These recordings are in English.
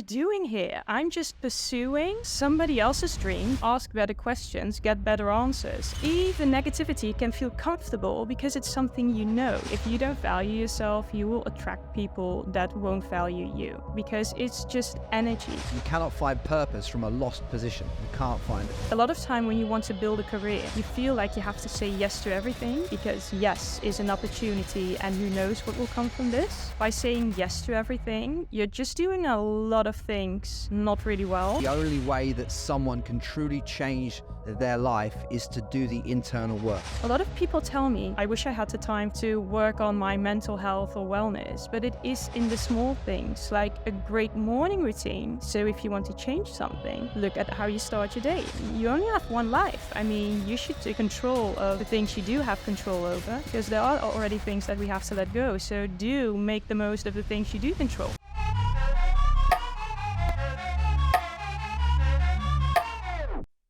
doing here? I'm just pursuing somebody else's dream, ask better questions, get better answers. Even negativity can feel comfortable because it's something you know. If you don't value yourself, you will attract people that won't value you because it's just energy. You cannot find purpose from a lost position. You can't find it. A lot of time when you want to build a career, you feel like you have to say yes to everything because yes is an opportunity and who knows what will come from this. By saying yes to everything, you're just doing a lot of things not really well. The only way that someone can truly change their life is to do the internal work. A lot of people tell me, I wish I had the time to work on my mental health or wellness, but it is in the small things, like a great morning routine. So if you want to change something, look at how you start your day. You only have one life. I mean, you should take control of the things you do have control over, because there are already things that we have to let go. So do make the most of the things you do control.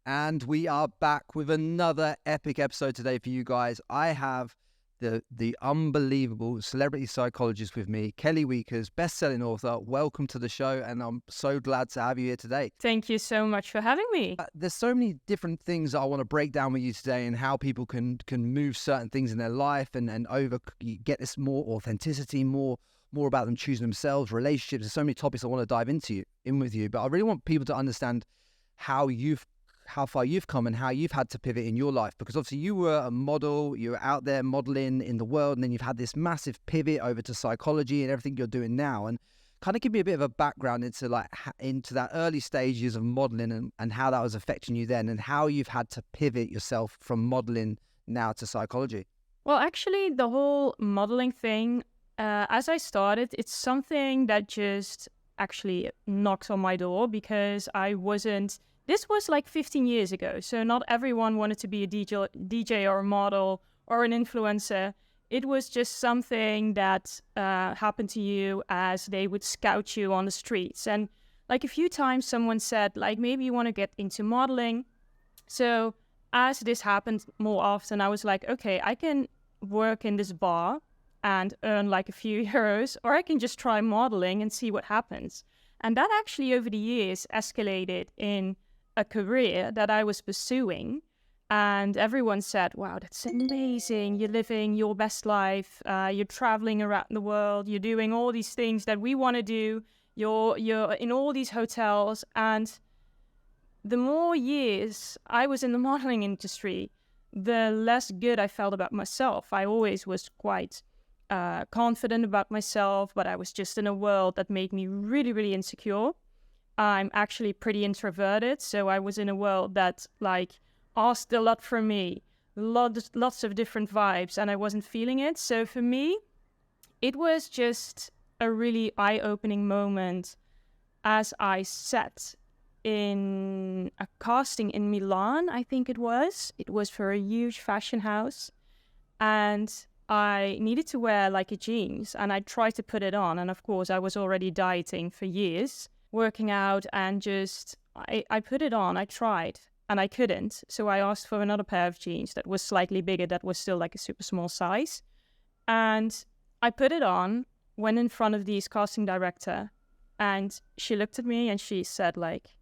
And we are back with another epic episode today for you guys. I have the unbelievable celebrity psychologist with me, Kelly Weekers, best-selling author. Welcome to the show, and I'm so glad to have you here today. Thank you so much for having me. There's so many different things that I want to break down with you today, and how people can move certain things in their life and get this more authenticity, more about them choosing themselves, relationships. There's so many topics I want to dive in with you, but I really want people to understand how far you've come and how you've had to pivot in your life, because obviously you were a model, you were out there modeling in the world, and then you've had this massive pivot over to psychology and everything you're doing now. And kind of give me a bit of a background into that early stages of modeling and how that was affecting you then, and how you've had to pivot yourself from modeling now to psychology. Well, actually, the whole modeling thing, as I started, it's something that just actually knocked on my door, because this was like 15 years ago, so not everyone wanted to be a DJ or a model or an influencer. It was just something that happened to you as they would scout you on the streets. And like a few times someone said, like, maybe you want to get into modeling. So as this happened more often, I was like, okay, I can work in this bar and earn like a few euros, or I can just try modeling and see what happens. And that actually over the years escalated in a career that I was pursuing, and everyone said, wow, that's amazing, you're living your best life, you're traveling around the world, you're doing all these things that we want to do, you're in all these hotels. And the more years I was in the modeling industry, the less good I felt about myself. I always was quite confident about myself, but I was just in a world that made me really, really insecure. I'm actually pretty introverted, so I was in a world that like asked a lot from me, lots of different vibes, and I wasn't feeling it. So for me, it was just a really eye-opening moment as I sat in a casting in Milan, I think it was. It was for a huge fashion house, and I needed to wear like a jeans, and I tried to put it on. And of course, I was already dieting for years, working out, and just I put it on. I tried and I couldn't, so I asked for another pair of jeans that was slightly bigger, that was still like a super small size, and I put it on, went in front of this casting director, and she looked at me and she said like,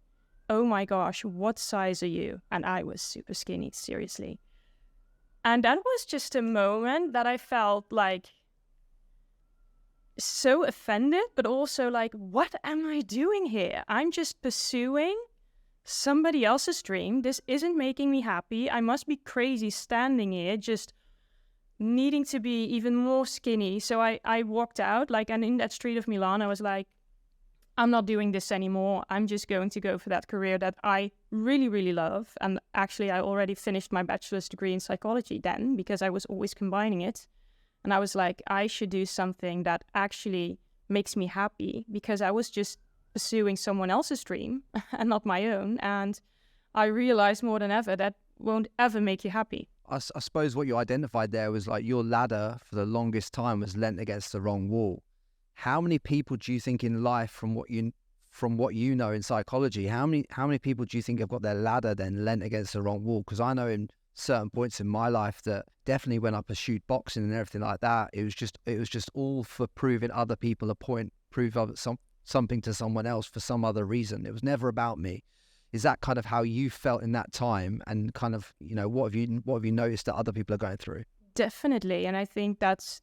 oh my gosh, what size are you? And I was super skinny, seriously. And that was just a moment that I felt like so offended, but also like, what am I doing here? I'm just pursuing somebody else's dream. This isn't making me happy. I must be crazy standing here just needing to be even more skinny. So I walked out, like, and in that street of Milan, I was like, I'm not doing this anymore. I'm just going to go for that career that I really, really love. And actually, I already finished my bachelor's degree in psychology then, because I was always combining it. And I was like, I should do something that actually makes me happy, because I was just pursuing someone else's dream and not my own. And I realized more than ever that won't ever make you happy. I suppose what you identified there was like your ladder for the longest time was leant against the wrong wall. How many people do you think in life, from what you know in psychology, how many people do you think have got their ladder then leant against the wrong wall? Because I know in certain points in my life that definitely when I pursued boxing and everything like that, it was just all for proving other people a point, prove something to someone else for some other reason. It was never about me. Is that kind of how you felt in that time? And kind of, what have you noticed that other people are going through? Definitely. And I think that's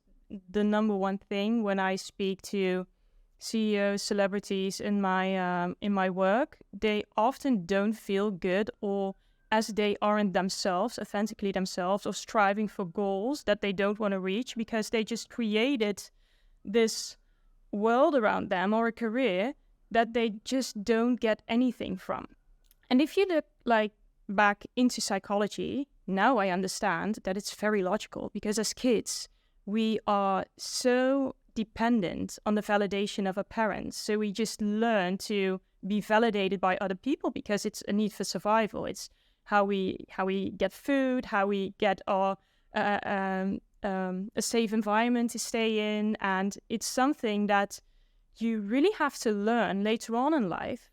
the number one thing when I speak to CEOs, celebrities in my work. They often don't feel good, or as they aren't themselves, authentically themselves, or striving for goals that they don't want to reach because they just created this world around them or a career that they just don't get anything from. And if you look back into psychology, now I understand that it's very logical, because as kids, we are so dependent on the validation of our parents. So we just learn to be validated by other people because it's a need for survival. It's how we get food, how we get our a safe environment to stay in. And it's something that you really have to learn later on in life.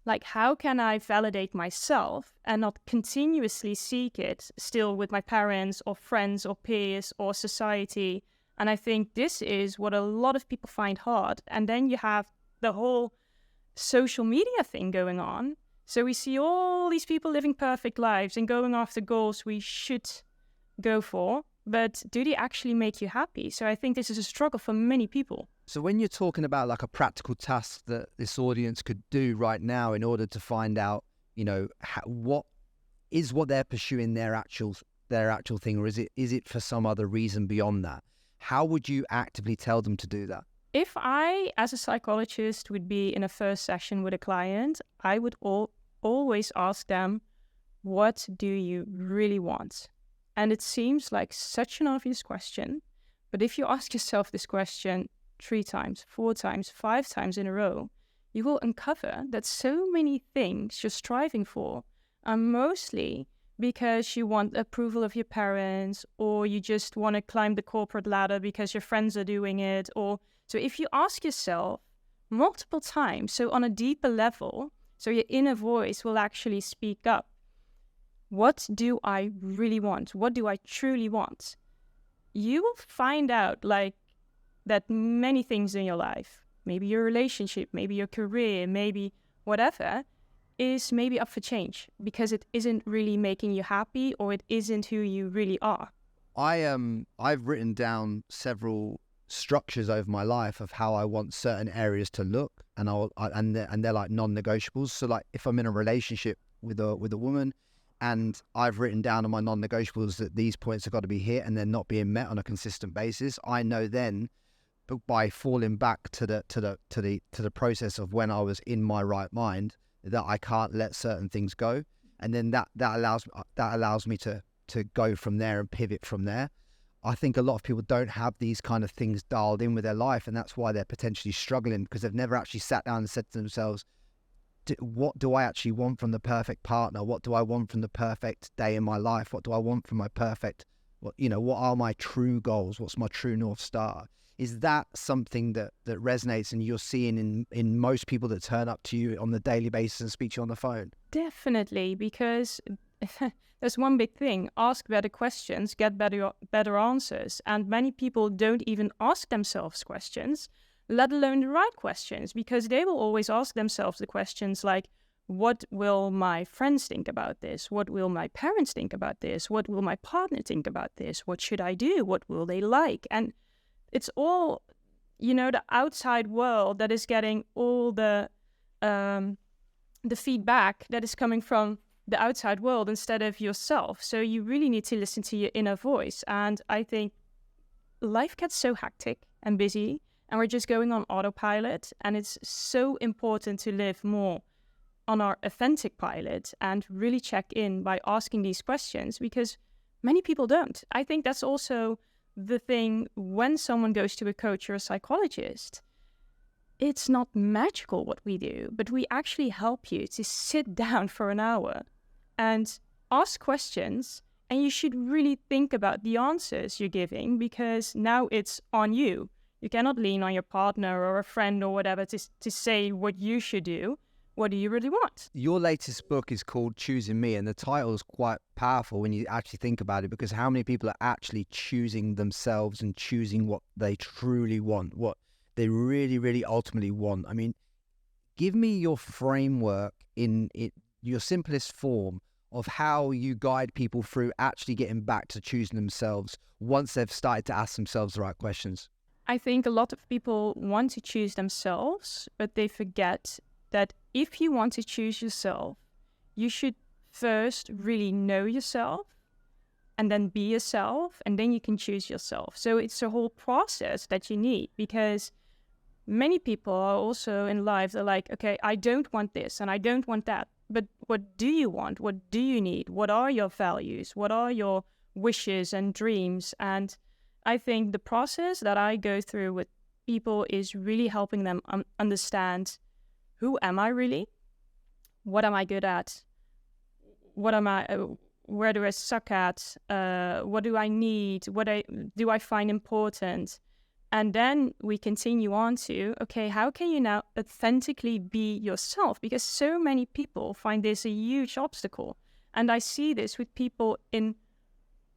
Like, how can I validate myself and not continuously seek it still with my parents or friends or peers or society? And I think this is what a lot of people find hard. And then you have the whole social media thing going on. So we see all these people living perfect lives and going after goals we should go for. But do they actually make you happy? So I think this is a struggle for many people. So when you're talking about like a practical task that this audience could do right now in order to find out, what they're pursuing their actual thing, or is it for some other reason beyond that? How would you actively tell them to do that? If I, as a psychologist, would be in a first session with a client, I would always ask them, what do you really want? And it seems like such an obvious question, but if you ask yourself this question 3 times, 4 times, 5 times in a row, you will uncover that so many things you're striving for are mostly because you want approval of your parents, or you just want to climb the corporate ladder because your friends are doing it. So if you ask yourself multiple times, so on a deeper level, so your inner voice will actually speak up. What do I really want? What do I truly want? You will find out that many things in your life, maybe your relationship, maybe your career, maybe whatever, is maybe up for change because it isn't really making you happy, or it isn't who you really are. I've written down several structures over my life of how I want certain areas to look, and they're like non-negotiables. So like if I'm in a relationship with a woman, and I've written down on my non-negotiables that these points have got to be hit and they're not being met on a consistent basis, I know then, but by falling back to the process of when I was in my right mind, that I can't let certain things go, and then that allows me to go from there and pivot from there. I think a lot of people don't have these kind of things dialed in with their life, and that's why they're potentially struggling, because they've never actually sat down and said to themselves, what do I actually want from the perfect partner? What do I want from the perfect day in my life? What do I want from my perfect, what are my true goals? What's my true North Star? Is that something that resonates and you're seeing in most people that turn up to you on the daily basis and speak to you on the phone? Definitely, because there's one big thing: ask better questions, get better answers. And many people don't even ask themselves questions, let alone the right questions, because they will always ask themselves the questions like, what will my friends think about this? What will my parents think about this? What will my partner think about this? What should I do? What will they like? And it's all, the outside world that is getting all the feedback that is coming from the outside world instead of yourself. So you really need to listen to your inner voice. And I think life gets so hectic and busy, and we're just going on autopilot. And it's so important to live more on our authentic pilot and really check in by asking these questions, because many people don't. I think that's also the thing when someone goes to a coach or a psychologist. It's not magical what we do, but we actually help you to sit down for an hour and ask questions, and you should really think about the answers you're giving, because now it's on you. You cannot lean on your partner or a friend or whatever to say what you should do. What do you really want? Your latest book is called Choosing Me, and the title is quite powerful when you actually think about it, because how many people are actually choosing themselves and choosing what they truly want? they really, really ultimately want. I mean, give me your framework in your simplest form of how you guide people through actually getting back to choosing themselves once they've started to ask themselves the right questions. I think a lot of people want to choose themselves, but they forget that if you want to choose yourself, you should first really know yourself and then be yourself, and then you can choose yourself. So it's a whole process that you need, because many people are also in life, they're like, okay, I don't want this and I don't want that. But what do you want? What do you need? What are your values? What are your wishes and dreams? And I think the process that I go through with people is really helping them understand, who am I really? What am I good at? What am I? Where do I suck at? What do I need? Do I find important? And then we continue on to, okay, how can you now authentically be yourself? Because so many people find this a huge obstacle. And I see this with people in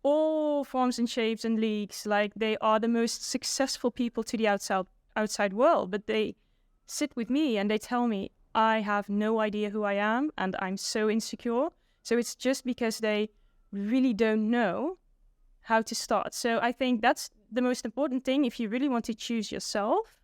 all forms and shapes and leagues. Like, they are the most successful people to the outside world, but they sit with me and they tell me, I have no idea who I am and I'm so insecure. So it's just because they really don't know how to start. So I think that's the most important thing. If you really want to choose yourself,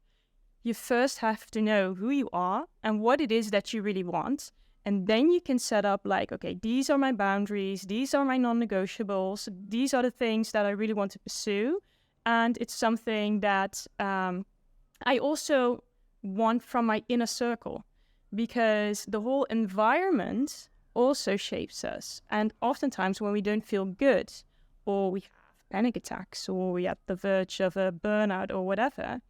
you first have to know who you are and what it is that you really want. And then you can set up like, okay, these are my boundaries, these are my non-negotiables, these are the things that I really want to pursue. And it's something that I also want from my inner circle, because the whole environment also shapes us. And oftentimes when we don't feel good, or we have panic attacks, or we're at the verge of a burnout or whatever,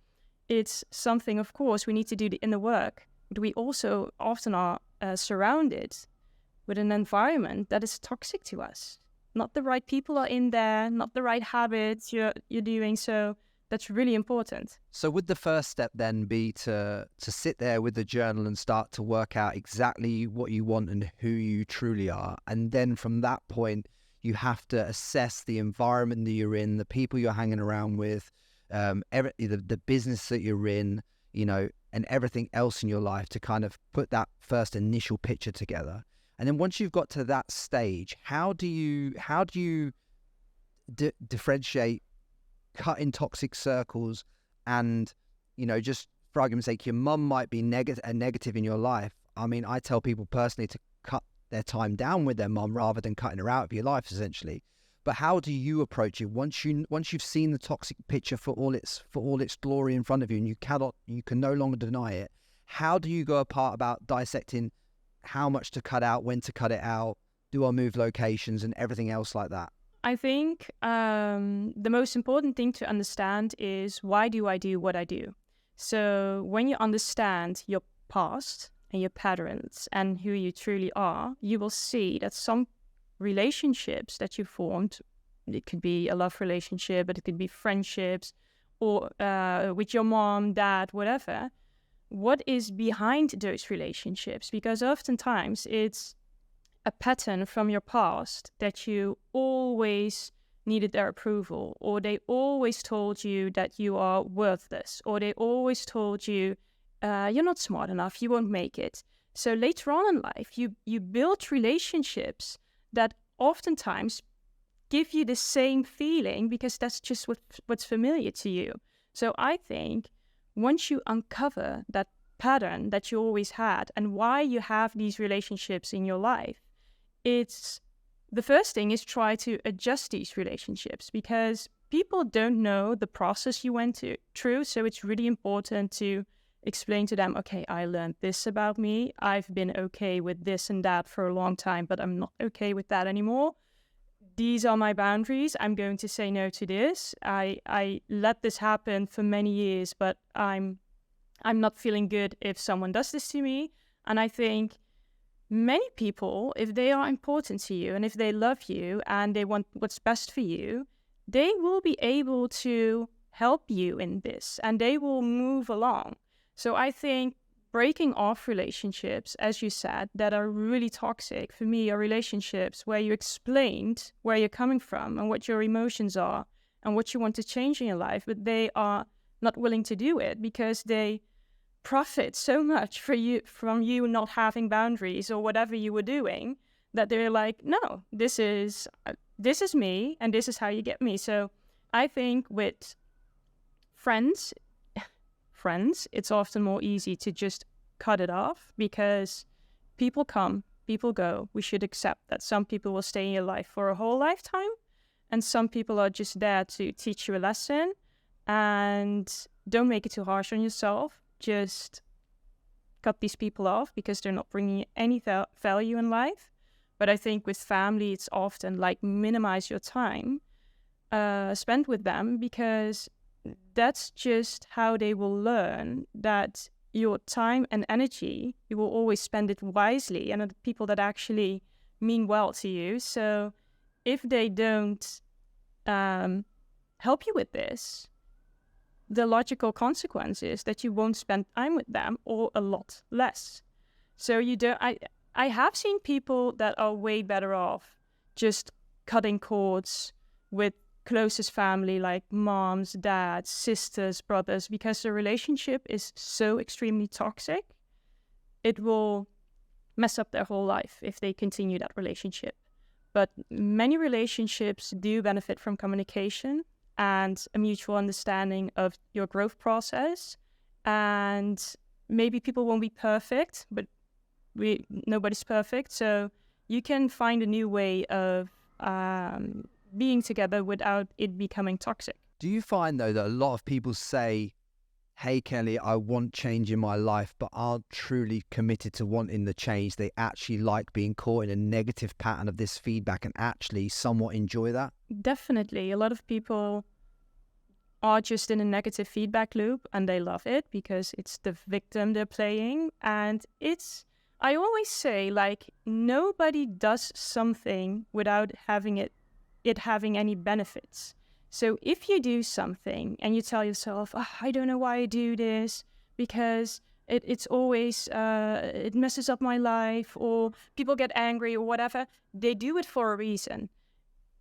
it's something, of course, we need to do the inner work. But we also often are surrounded with an environment that is toxic to us. Not the right people are in there, not the right habits you're doing. So that's really important. So would the first step then be to sit there with the journal and start to work out exactly what you want and who you truly are? And then from that point, you have to assess the environment that you're in, the people you're hanging around with, the business that you're in, and everything else in your life to kind of put that first initial picture together. And then once you've got to that stage, how do you differentiate cutting toxic circles and, just for argument's sake, your mum might be a negative in your life. I mean, I tell people personally to cut their time down with their mum rather than cutting her out of your life, essentially. But how do you approach it once you've seen the toxic picture for all its glory in front of you, and you can no longer deny it? How do you go about dissecting how much to cut out, when to cut it out, do I move locations, and everything else like that? I think the most important thing to understand is, why do I do what I do? So when you understand your past and your patterns and who you truly are, you will see that some relationships that you formed, it could be a love relationship, but it could be friendships, or with your mom, dad, whatever. What is behind those relationships? Because oftentimes it's a pattern from your past that you always needed their approval, or they always told you that you are worthless, or they always told you you're not smart enough, you won't make it. So later on in life, you build relationships that oftentimes give you the same feeling, because that's just what's familiar to you. So I think once you uncover that pattern that you always had and why you have these relationships in your life, it's the first thing is try to adjust these relationships, because people don't know the process you went through. So it's really important to explain to them, okay, I learned this about me. I've been okay with this and that for a long time, but I'm not okay with that anymore. These are my boundaries. I'm going to say no to this. I let this happen for many years, but I'm not feeling good if someone does this to me. And I think many people, if they are important to you and if they love you and they want what's best for you, they will be able to help you in this and they will move along. So I think breaking off relationships, as you said, that are really toxic, for me, are relationships where you explained where you're coming from and what your emotions are and what you want to change in your life, but they are not willing to do it because they profit so much from you not having boundaries or whatever you were doing, that they're like, no, this is me, and this is how you get me. So I think with friends, it's often more easy to just cut it off, because people come, people go. We should accept that some people will stay in your life for a whole lifetime, and some people are just there to teach you a lesson. And don't make it too harsh on yourself. Just cut these people off because they're not bringing you any value in life. But I think with family, it's often like minimize your time spent with them, because that's just how they will learn that your time and energy, you will always spend it wisely and on the people that actually mean well to you. So if they don't help you with this, the logical consequence is that you won't spend time with them, or a lot less. So you don't. I have seen people that are way better off just cutting cords with closest family, like moms, dads, sisters, brothers, because the relationship is so extremely toxic. It will mess up their whole life if they continue that relationship. But many relationships do benefit from communication and a mutual understanding of your growth process. And maybe people won't be perfect, but nobody's perfect. So you can find a new way of being together without it becoming toxic. Do you find, though, that a lot of people say, hey, Kelly, I want change in my life, but aren't truly committed to wanting the change? They actually like being caught in a negative pattern of this feedback and actually somewhat enjoy that? Definitely. A lot of people are just in a negative feedback loop and they love it because it's the victim they're playing. And I always say, like, nobody does something without having it having any benefits. So if you do something and you tell yourself, oh, I don't know why I do this, because it's always, it messes up my life, or people get angry or whatever, they do it for a reason.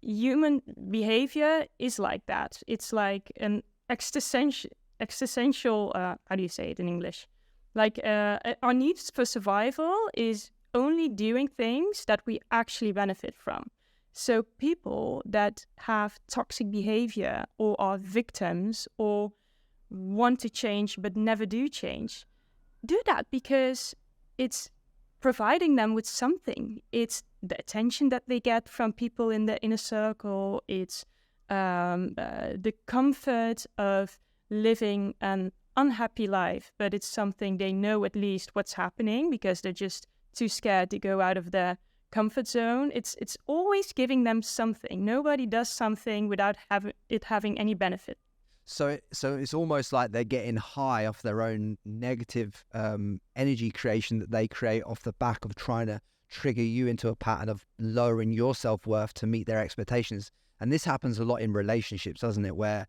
Human behavior is like that. It's like an existential, how do you say it in English? Like our needs for survival is only doing things that we actually benefit from. So people that have toxic behavior or are victims or want to change but never do change, do that because it's providing them with something. It's the attention that they get from people in the inner circle. It's the comfort of living an unhappy life, but it's something they know at least what's happening because they're just too scared to go out of their comfort zone. It's always giving them something. Nobody does something without having any benefit. So it's almost like they're getting high off their own negative energy creation that they create off the back of trying to trigger you into a pattern of lowering your self-worth to meet their expectations. And this happens a lot in relationships, doesn't it? Where,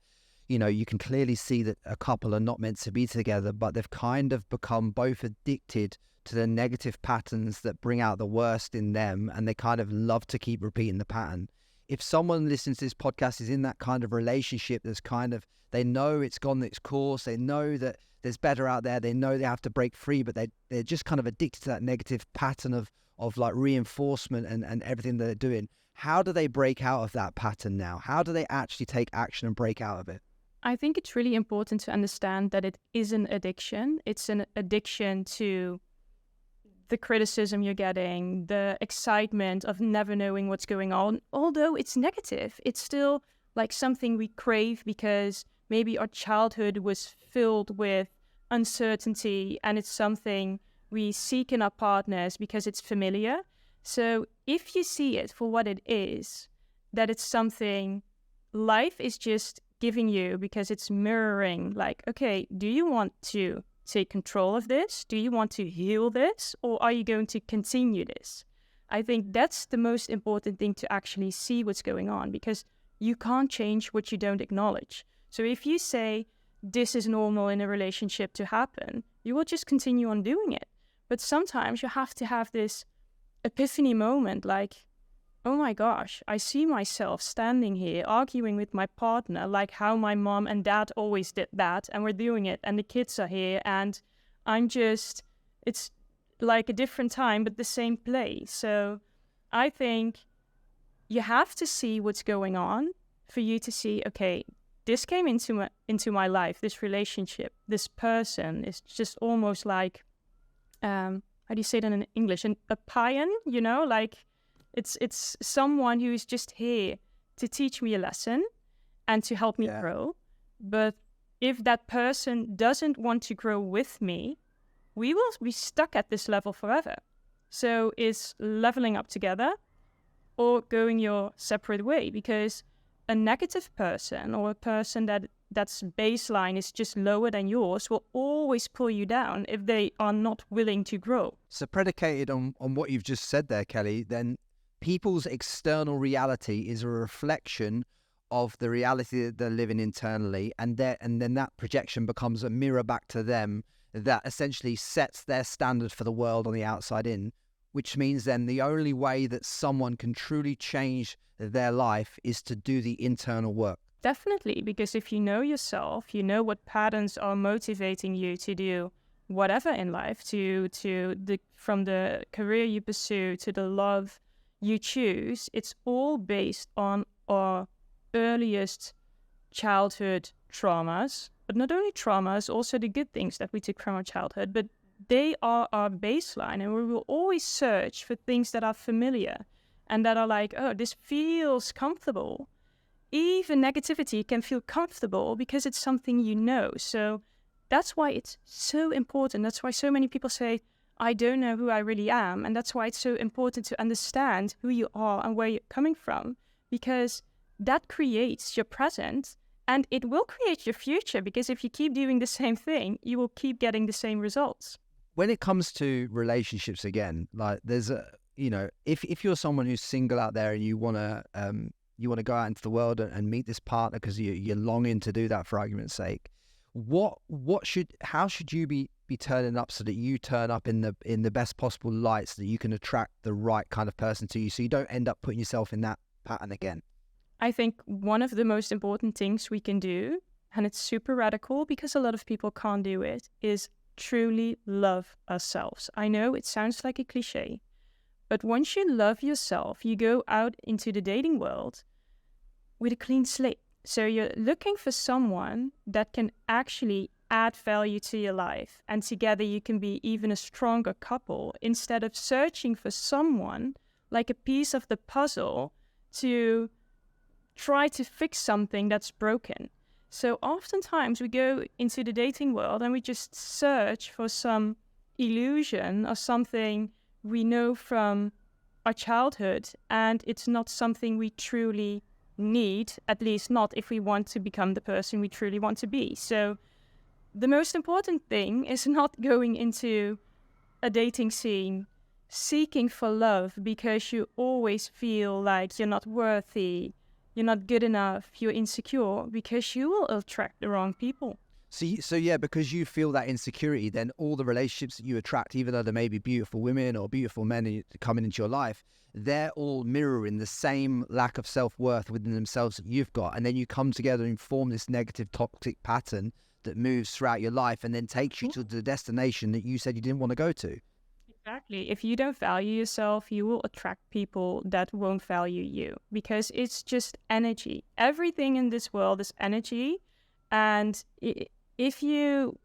you can clearly see that a couple are not meant to be together, but they've kind of become both addicted to the negative patterns that bring out the worst in them, and they kind of love to keep repeating the pattern. If someone listens to this podcast is in that kind of relationship that's kind of, they know it's gone its course, they know that there's better out there, they know they have to break free, but they're just kind of addicted to that negative pattern of like reinforcement and everything that they're doing. How do they break out of that pattern now? How do they actually take action and break out of it? I think it's really important to understand that it is an addiction. It's an addiction to the criticism you're getting, the excitement of never knowing what's going on. Although it's negative, it's still like something we crave because maybe our childhood was filled with uncertainty, and it's something we seek in our partners because it's familiar. So if you see it for what it is, that it's something life is just giving you because it's mirroring, like, okay, do you want to take control of this? Do you want to heal this? Or are you going to continue this? I think that's the most important thing, to actually see what's going on, because you can't change what you don't acknowledge. So if you say this is normal in a relationship to happen, you will just continue on doing it. But sometimes you have to have this epiphany moment, like, oh my gosh, I see myself standing here arguing with my partner, like how my mom and dad always did that, and we're doing it, and the kids are here, and it's like a different time, but the same place. So I think you have to see what's going on for you to see, okay, this came into my life, this relationship, this person is just almost like, how do you say that in English? A paean, like it's someone who is just here to teach me a lesson and to help me grow. But if that person doesn't want to grow with me, we will be stuck at this level forever. So it's leveling up together or going your separate way, because a negative person or a person that's baseline is just lower than yours will always pull you down if they are not willing to grow. So predicated on what you've just said there, Kelly, then people's external reality is a reflection of the reality that they're living internally, and then that projection becomes a mirror back to them that essentially sets their standard for the world on the outside in, which means then the only way that someone can truly change their life is to do the internal work. Definitely, because if you know yourself, you know what patterns are motivating you to do whatever in life, from the career you pursue to the love you choose. It's all based on our earliest childhood traumas, but not only traumas, also the good things that we took from our childhood, but they are our baseline, and we will always search for things that are familiar and that are like, oh, this feels comfortable. Even negativity can feel comfortable because it's something you know. So that's why it's so important. That's why so many people say, I don't know who I really am. And that's why it's so important to understand who you are and where you're coming from, because that creates your present and it will create your future. Because if you keep doing the same thing, you will keep getting the same results. When it comes to relationships, again, like there's if you're someone who's single out there and you want to go out into the world and meet this partner because you're longing to do that, for argument's sake, how should you be turning up so that you turn up in the best possible light so that you can attract the right kind of person to you, so you don't end up putting yourself in that pattern again? I think one of the most important things we can do, and it's super radical because a lot of people can't do it, is truly love ourselves. I know it sounds like a cliche, but once you love yourself, you go out into the dating world with a clean slate. So you're looking for someone that can actually add value to your life, and together you can be even a stronger couple, instead of searching for someone like a piece of the puzzle to try to fix something that's broken. So oftentimes we go into the dating world and we just search for some illusion or something we know from our childhood, and it's not something we truly need, at least not if we want to become the person we truly want to be. So the most important thing is not going into a dating scene seeking for love because you always feel like you're not worthy, you're not good enough, you're insecure, because you will attract the wrong people. So yeah, because you feel that insecurity, then all the relationships that you attract, even though there may be beautiful women or beautiful men coming into your life, they're all mirroring the same lack of self-worth within themselves that you've got. And then you come together and form this negative, toxic pattern that moves throughout your life and then takes you to the destination that you said you didn't want to go to. Exactly. If you don't value yourself, you will attract people that won't value you, because it's just energy. Everything in this world is energy. And if you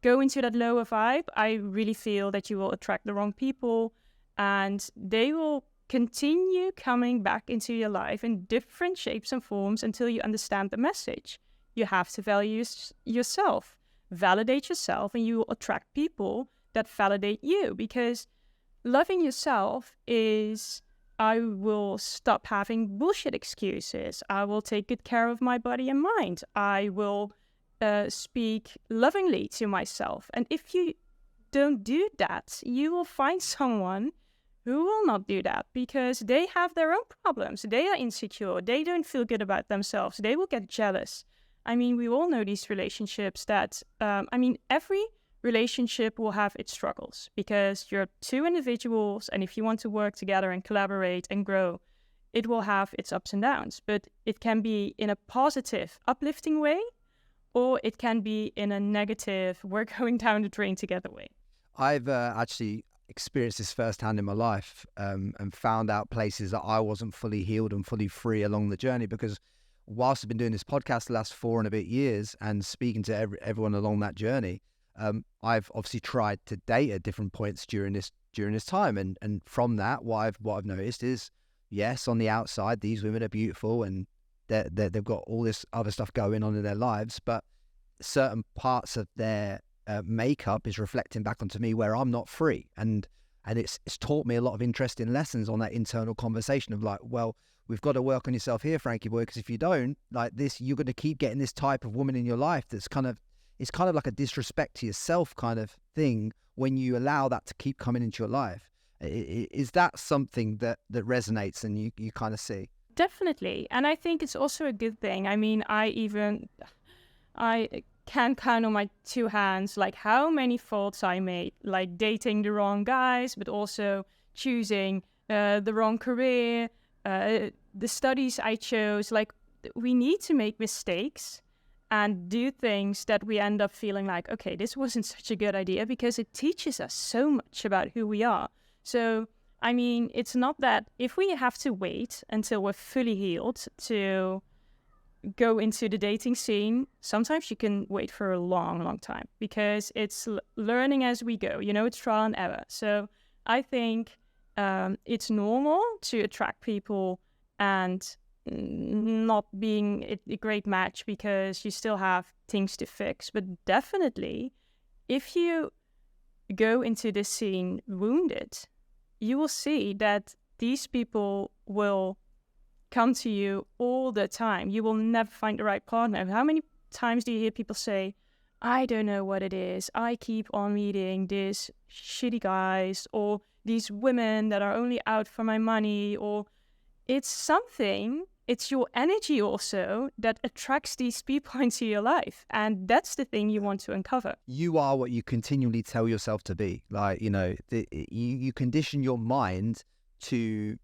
go into that lower vibe, I really feel that you will attract the wrong people, and they will continue coming back into your life in different shapes and forms until you understand the message. You have to value yourself, validate yourself, and you will attract people that validate you, because loving yourself is, I will stop having bullshit excuses. I will take good care of my body and mind. I will speak lovingly to myself. And if you don't do that, you will find someone who will not do that, because they have their own problems. They are insecure. They don't feel good about themselves. They will get jealous. I mean, we all know these relationships that, every relationship will have its struggles because you're two individuals, and if you want to work together and collaborate and grow, it will have its ups and downs. But it can be in a positive, uplifting way, or it can be in a negative, we're going down the drain together way. I've actually experienced this firsthand in my life, and found out places that I wasn't fully healed and fully free along the journey, because whilst I've been doing this podcast the last 4 and a bit years and speaking to everyone along that journey, I've obviously tried to date at different points during this time, and from that, what I've noticed is, yes, on the outside, these women are beautiful and they've got all this other stuff going on in their lives, but certain parts of their makeup is reflecting back onto me where I'm not free, and it's taught me a lot of interesting lessons on that internal conversation of like, well, we've got to work on yourself here, Frankie boy, because if you don't, like this, you're going to keep getting this type of woman in your life that's kind of like a disrespect to yourself kind of thing when you allow that to keep coming into your life. Is that something that resonates and you kind of see? Definitely. And I think it's also a good thing. I mean, I can count on my 2 hands like how many faults I made, like dating the wrong guys, but also choosing the wrong career, the studies I chose. Like, we need to make mistakes and do things that we end up feeling like, okay, this wasn't such a good idea, because it teaches us so much about who we are. So, I mean, it's not that if we have to wait until we're fully healed to go into the dating scene, sometimes you can wait for a long, long time, because it's learning as we go, it's trial and error. So I think it's normal to attract people and not being a great match because you still have things to fix. But definitely, if you go into this scene wounded, you will see that these people will come to you all the time. You will never find the right partner. How many times do you hear people say, I don't know what it is. I keep on meeting these shitty guys, or these women that are only out for my money, or it's something, it's your energy also that attracts these people into your life. And that's the thing you want to uncover. You are what you continually tell yourself to be. Like, you condition your mind to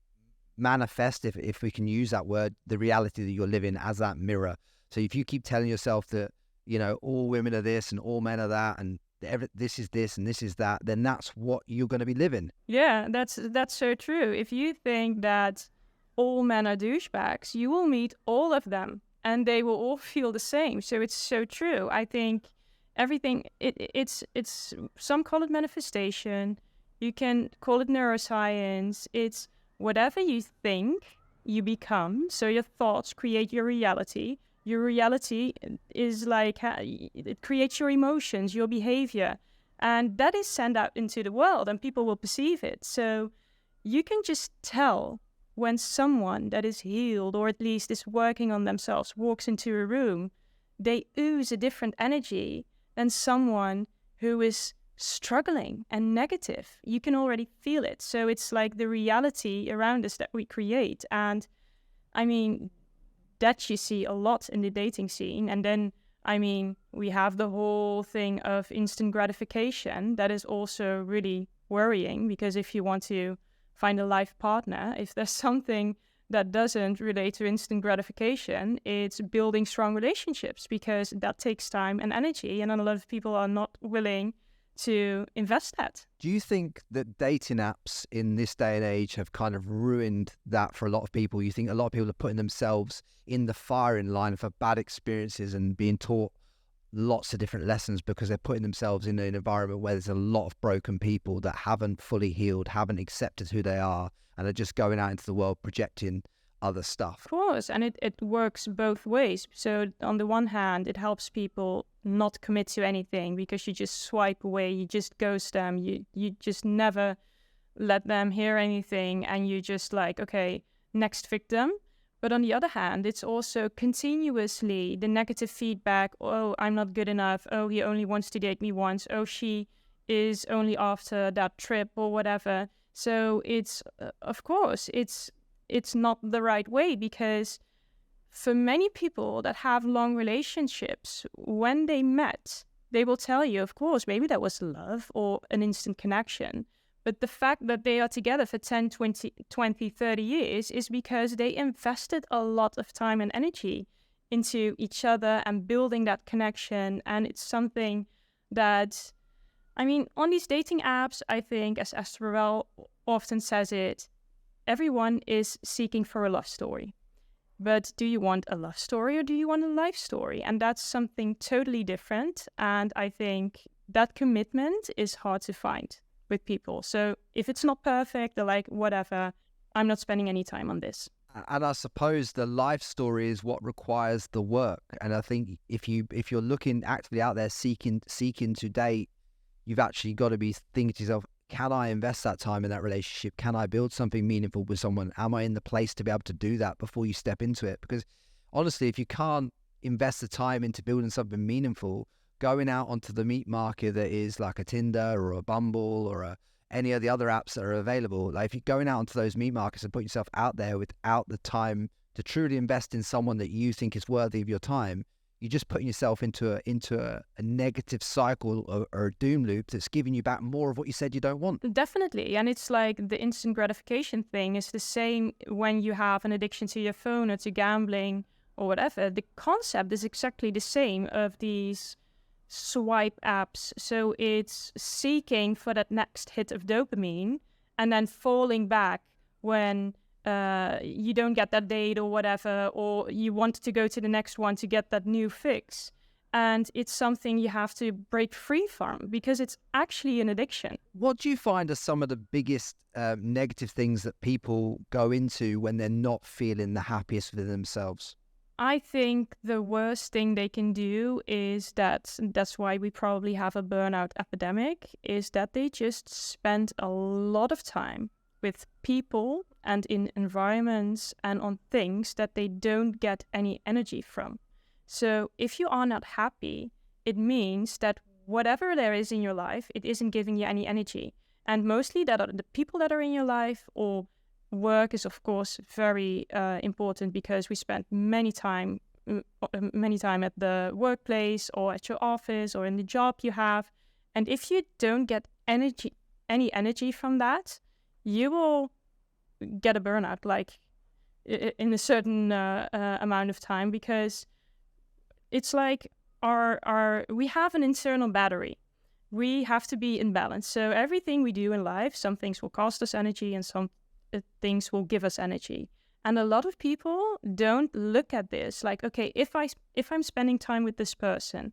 manifest, if we can use that word, the reality that you're living as that mirror. So if you keep telling yourself that, all women are this and all men are that, and this is this and this is that, then that's what you're going to be living. Yeah, that's so true. If you think that all men are douchebags, you will meet all of them and they will all feel the same. So it's so true. I think everything, it's some call it manifestation, you can call it neuroscience, it's whatever you think, you become. So your thoughts create your reality. Your reality is like, it creates your emotions, your behavior, and that is sent out into the world and people will perceive it. So you can just tell when someone that is healed, or at least is working on themselves, walks into a room, they ooze a different energy than someone who is struggling and negative. You can already feel it. So it's like the reality around us that we create. And I mean, that you see a lot in the dating scene. And then, I mean, we have the whole thing of instant gratification. That is also really worrying, because if you want to find a life partner, if there's something that doesn't relate to instant gratification, it's building strong relationships, because that takes time and energy, and a lot of people are not willing to invest that. Do you think that dating apps in this day and age have kind of ruined that for a lot of people? You think a lot of people are putting themselves in the firing line for bad experiences and being taught lots of different lessons because they're putting themselves in an environment where there's a lot of broken people that haven't fully healed, haven't accepted who they are, and are just going out into the world projecting other stuff? Of course, and it works both ways. So on the one hand, it helps people not commit to anything because you just swipe away, you just ghost them, you just never let them hear anything, and you just like, okay, next victim. But on the other hand, it's also continuously the negative feedback. Oh, I'm not good enough. Oh, he only wants to date me once. Oh, she is only after that trip or whatever. So it's, of course, it's not the right way, because for many people that have long relationships, when they met, they will tell you, of course, maybe that was love or an instant connection. But the fact that they are together for 10, 20, 30 years is because they invested a lot of time and energy into each other and building that connection. And it's something that, I mean, on these dating apps, I think, as Esther often says it, everyone is seeking for a love story. But do you want a love story or do you want a life story? And that's something totally different. And I think that commitment is hard to find with people. So if it's not perfect, they're like, whatever, I'm not spending any time on this. And I suppose the life story is what requires the work. And I think if you're looking actively out there seeking to date, you've actually got to be thinking to yourself, can I invest that time in that relationship? Can I build something meaningful with someone? Am I in the place to be able to do that before you step into it? Because honestly, if you can't invest the time into building something meaningful, going out onto the meat market that is like a Tinder or a Bumble or any of the other apps that are available, like if you're going out onto those meat markets and put yourself out there without the time to truly invest in someone that you think is worthy of your time, you're just putting yourself into a negative cycle or a doom loop that's giving you back more of what you said you don't want. Definitely. And it's like the instant gratification thing is the same when you have an addiction to your phone or to gambling or whatever. The concept is exactly the same of these swipe apps. So it's seeking for that next hit of dopamine and then falling back when you don't get that date or whatever, or you want to go to the next one to get that new fix. And it's something you have to break free from because it's actually an addiction. What do you find are some of the biggest negative things that people go into when they're not feeling the happiest within themselves? I think the worst thing they can do is that's why we probably have a burnout epidemic, is that they just spend a lot of time with people and in environments and on things that they don't get any energy from. So if you are not happy, it means that whatever there is in your life, it isn't giving you any energy. And mostly that are the people that are in your life, or work is of course very important because we spend many time at the workplace or at your office or in the job you have. And if you don't get any energy from that, you will get a burnout like in a certain amount of time, because it's like we have an internal battery. We have to be in balance. So everything we do in life, some things will cost us energy and some things will give us energy. And a lot of people don't look at this like, okay, if I'm spending time with this person,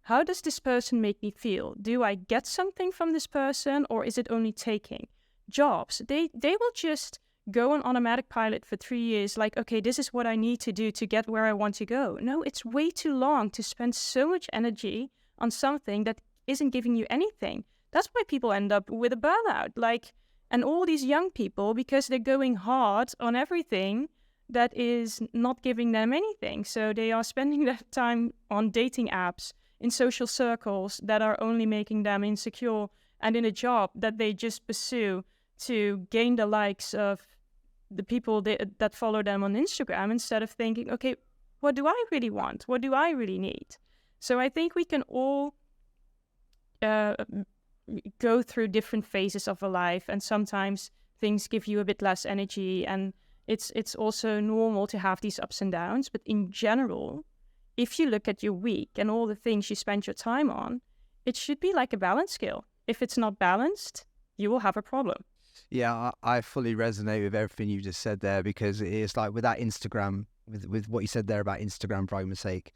how does this person make me feel? Do I get something from this person, or is it only taking? Jobs, they will just go on automatic pilot for 3 years, like, okay, this is what I need to do to get where I want to go. No, it's way too long to spend so much energy on something that isn't giving you anything. That's why people end up with a burnout, like, and all these young people, because they're going hard on everything that is not giving them anything. So they are spending their time on dating apps, in social circles that are only making them insecure, and in a job that they just pursue to gain the likes of the people that follow them on Instagram, instead of thinking, okay, what do I really want? What do I really need? So I think we can all go through different phases of a life, and sometimes things give you a bit less energy, and it's also normal to have these ups and downs. But in general, if you look at your week and all the things you spend your time on, it should be like a balance scale. If it's not balanced, you will have a problem. Yeah, I fully resonate with everything you just said there, because it's like with that Instagram, with what you said there about Instagram, for argument's sake,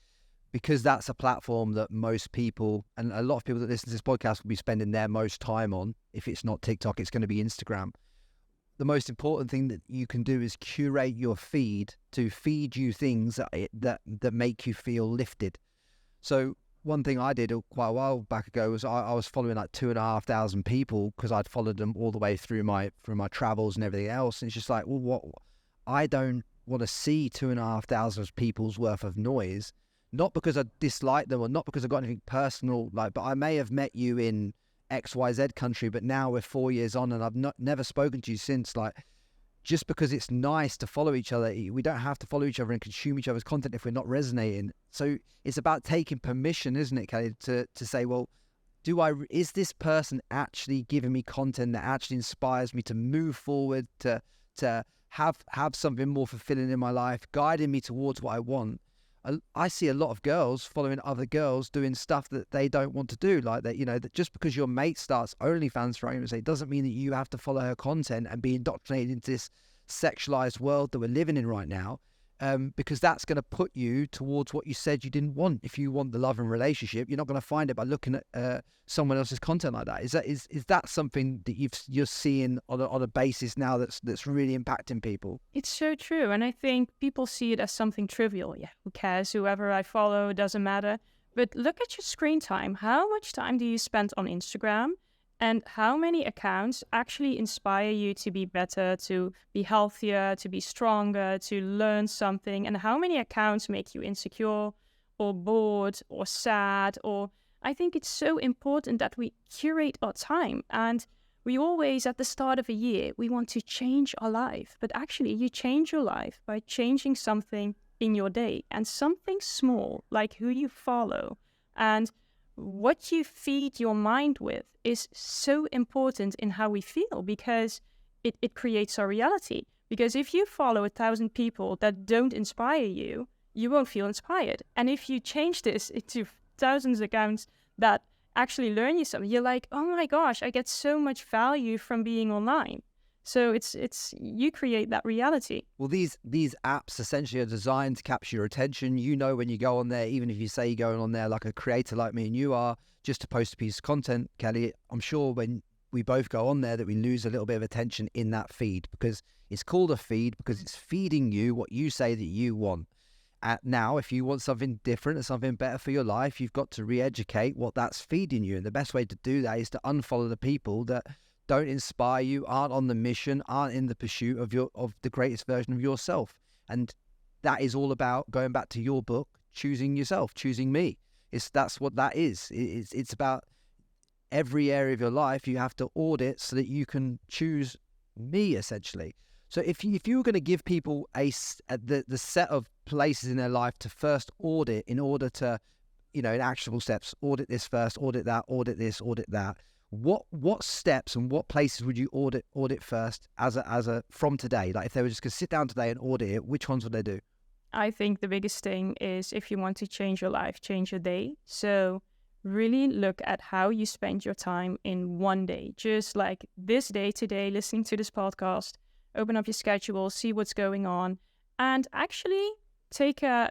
because that's a platform that most people, and a lot of people that listen to this podcast will be spending their most time on. If it's not TikTok, it's going to be Instagram. The most important thing that you can do is curate your feed to feed you things that make you feel lifted. So one thing I did quite a while back ago was I was following like 2,500 people, because I'd followed them all the way through my travels and everything else. And it's just like, well, what? I don't want to see 2,500 people's worth of noise, not because I dislike them or not because I've got anything personal, like, but I may have met you in XYZ country, but now we're 4 years on and I've never spoken to you since. Like, just because it's nice to follow each other, we don't have to follow each other and consume each other's content if we're not resonating. So it's about taking permission, isn't it, Kelly, to say, well, is this person actually giving me content that actually inspires me to move forward, to have something more fulfilling in my life, guiding me towards what I want? I see a lot of girls following other girls doing stuff that they don't want to do, like that. That just because your mate starts OnlyFans, for argument's sake, doesn't mean that you have to follow her content and be indoctrinated into this sexualized world that we're living in right now. Because that's going to put you towards what you said you didn't want. If you want the love and relationship, you're not going to find it by looking at someone else's content like that. Is that something that you're seeing on a basis now that's really impacting people? It's so true, and I think people see it as something trivial. Yeah, who cares? Whoever I follow, doesn't matter. But look at your screen time. How much time do you spend on Instagram? And how many accounts actually inspire you to be better, to be healthier, to be stronger, to learn something? And how many accounts make you insecure or bored or sad? I think it's so important that we curate our time. And we always, at the start of a year, we want to change our life. But actually, you change your life by changing something in your day, and something small, like who you follow. And what you feed your mind with is so important in how we feel, because it creates our reality. Because if you follow 1,000 people that don't inspire you, you won't feel inspired. And if you change this into thousands of accounts that actually learn you something, you're like, oh my gosh, I get so much value from being online. So it's you create that reality. Well, these apps essentially are designed to capture your attention. When you go on there, even if you say you're going on there like a creator like me and you are, just to post a piece of content, Kelly, I'm sure when we both go on there that we lose a little bit of attention in that feed, because it's called a feed because it's feeding you what you say that you want. Now, if you want something different and something better for your life, you've got to re-educate what that's feeding you. And the best way to do that is to unfollow the people that don't inspire you, aren't on the mission, aren't in the pursuit of the greatest version of yourself. And that is all about, going back to your book, choosing yourself, choosing me. That's what that is. It's about every area of your life you have to audit so that you can choose me, essentially. So if you were going to give people the set of places in their life to first audit in order to, in actionable steps, audit this first, audit that, audit this, audit that. What steps and what places would you audit first as a from today? Like if they were just going to sit down today and audit it, which ones would they do? I think the biggest thing is, if you want to change your life, change your day. So really look at how you spend your time in one day. Just like this day today, listening to this podcast, open up your schedule, see what's going on, and actually take a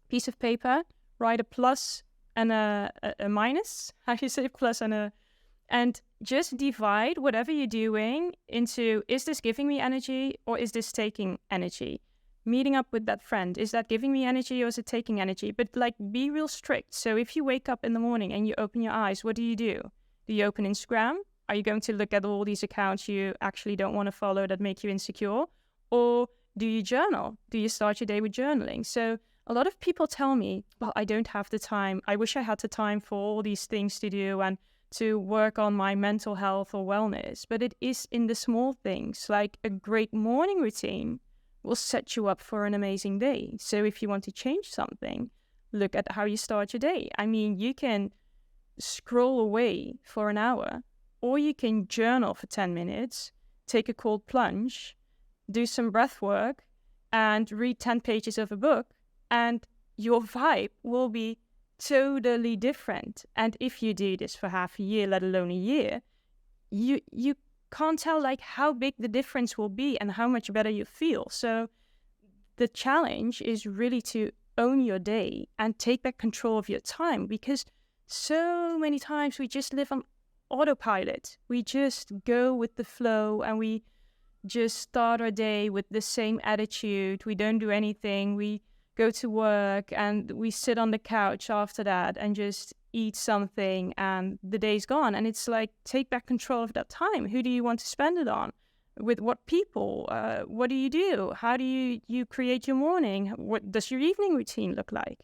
piece of paper, write a plus and a minus, how do you say plus and just divide whatever you're doing into, is this giving me energy or is this taking energy? Meeting up with that friend, is that giving me energy or is it taking energy? But be real strict. So if you wake up in the morning and you open your eyes, what do? Do you open Instagram? Are you going to look at all these accounts you actually don't want to follow that make you insecure? Or do you journal? Do you start your day with journaling? So a lot of people tell me, well, I don't have the time. I wish I had the time for all these things to do and to work on my mental health or wellness. But it is in the small things, like a great morning routine will set you up for an amazing day. So if you want to change something, look at how you start your day. I mean, you can scroll away for an hour, or you can journal for 10 minutes, take a cold plunge, do some breath work, and read 10 pages of a book. And your vibe will be totally different. And if you do this for half a year, let alone a year, you can't tell how big the difference will be and how much better you feel. So the challenge is really to own your day and take back control of your time, because so many times we just live on autopilot. We just go with the flow and we just start our day with the same attitude. We don't do anything. We go to work and we sit on the couch after that and just eat something and the day's gone. And it's take back control of that time. Who do you want to spend it on? With what people? What do you do? How do you create your morning? What does your evening routine look like?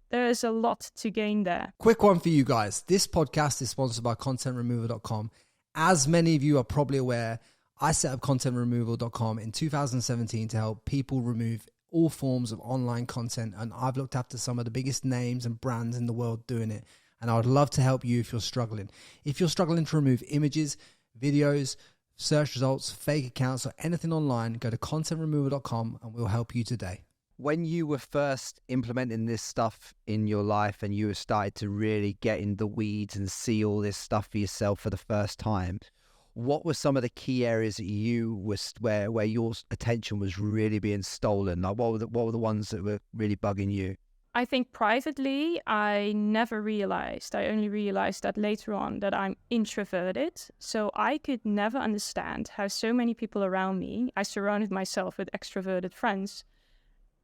There is a lot to gain there. Quick one for you guys. This podcast is sponsored by contentremover.com. As many of you are probably aware, I set up contentremoval.com in 2017 to help people remove all forms of online content, and I've looked after some of the biggest names and brands in the world doing it, and I would love to help you if you're struggling. If you're struggling to remove images, videos, search results, fake accounts, or anything online, go to contentremoval.com and we'll help you today. When you were first implementing this stuff in your life and you were started to really get in the weeds and see all this stuff for yourself for the first time, what were some of the key areas that you was where your attention was really being stolen? Like what were the ones that were really bugging you? I think privately, I never realized, I only realized that later on, that I'm introverted. So I could never understand how so many people around me, I surrounded myself with extroverted friends,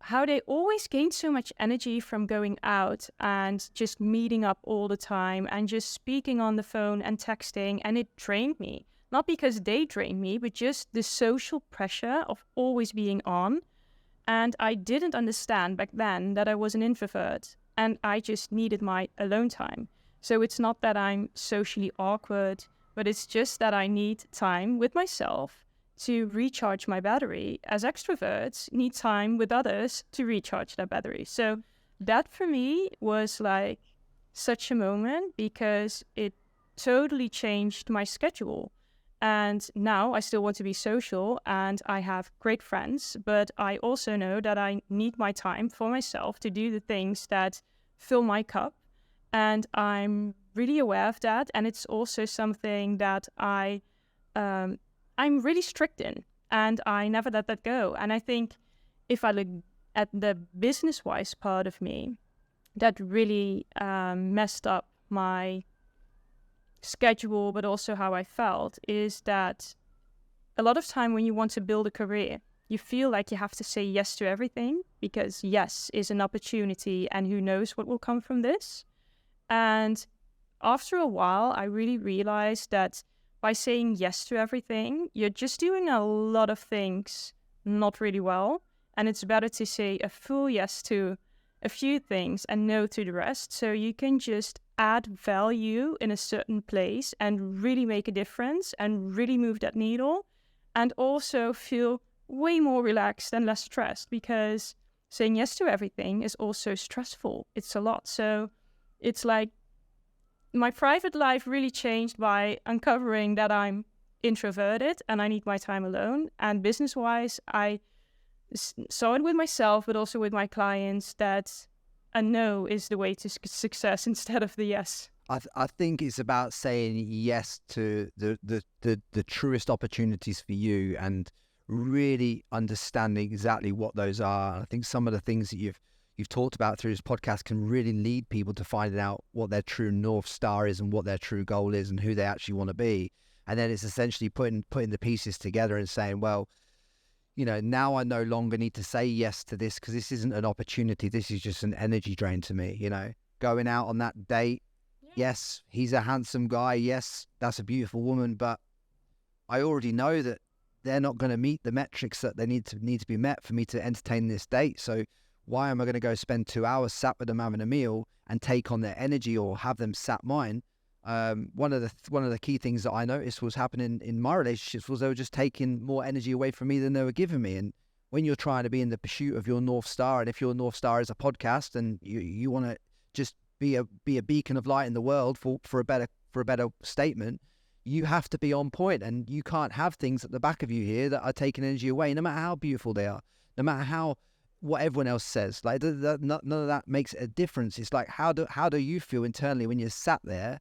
how they always gained so much energy from going out and just meeting up all the time and just speaking on the phone and texting. And it drained me, not because they drained me, but just the social pressure of always being on. And I didn't understand back then that I was an introvert and I just needed my alone time. So it's not that I'm socially awkward, but it's just that I need time with myself to recharge my battery, as extroverts need time with others to recharge their battery. So that for me was like such a moment because it totally changed my schedule. And now I still want to be social and I have great friends, but I also know that I need my time for myself to do the things that fill my cup. And I'm really aware of that. And it's also something that I'm really strict in, and I never let that go. And I think if I look at the business-wise part of me, that really messed up my schedule, but also how I felt, is that a lot of time when you want to build a career, you feel like you have to say yes to everything because yes is an opportunity and who knows what will come from this. And after a while, I really realized that by saying yes to everything, you're just doing a lot of things not really well. And it's better to say a full yes to a few things and no to the rest. So you can just add value in a certain place and really make a difference and really move that needle, and also feel way more relaxed and less stressed, because saying yes to everything is also stressful. It's a lot. So it's like my private life really changed by uncovering that I'm introverted and I need my time alone. And business-wise, I saw it with myself, but also with my clients, that a no is the way to success instead of the yes. I think it's about saying yes to the truest opportunities for you and really understanding exactly what those are. I think some of the things that you've talked about through this podcast can really lead people to finding out what their true North Star is and what their true goal is and who they actually want to be. And then it's essentially putting the pieces together and saying, well, you know, now I no longer need to say yes to this because this isn't an opportunity. This is just an energy drain to me, you know. Going out on that date, yes, he's a handsome guy. Yes, that's a beautiful woman. But I already know that they're not going to meet the metrics that they need to be met for me to entertain this date. So why am I going to go spend 2 hours sat with them having a meal and take on their energy or have them sat mine? One of the key things that I noticed was happening in my relationships was they were just taking more energy away from me than they were giving me. And when you're trying to be in the pursuit of your North Star, and if your North Star is a podcast and you want to just be a beacon of light in the world for a better statement, you have to be on point, and you can't have things at the back of you here that are taking energy away, no matter how beautiful they are, no matter what everyone else says. Like none of that makes a difference. It's like how do you feel internally when you're sat there,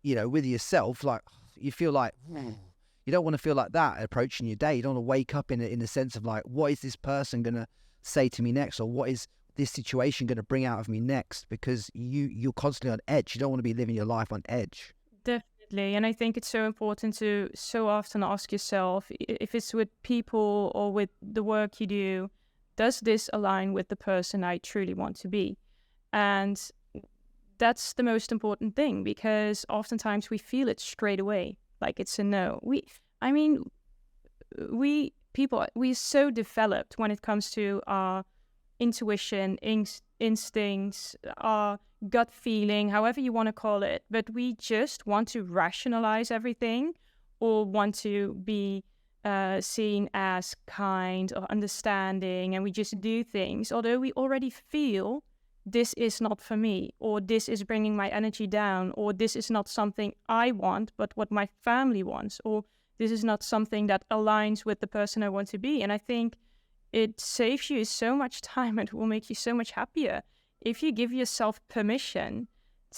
you know, with yourself? Like you feel like you don't want to feel like that approaching your day. You don't want to wake up in a sense of like, what is this person gonna say to me next, or what is this situation gonna bring out of me next? Because you're constantly on edge. You don't want to be living your life on edge. Definitely. And I think it's so important to so often ask yourself, if it's with people or with the work you do, does this align with the person I truly want to be? And that's the most important thing, because oftentimes we feel it straight away, like it's a no. We're so developed when it comes to our intuition, instincts, our gut feeling, however you want to call it. But we just want to rationalize everything, or want to be seen as kind or understanding, and we just do things, although we already feel this is not for me, or this is bringing my energy down, or this is not something I want, but what my family wants, or this is not something that aligns with the person I want to be. And I think it saves you so much time and will make you so much happier if you give yourself permission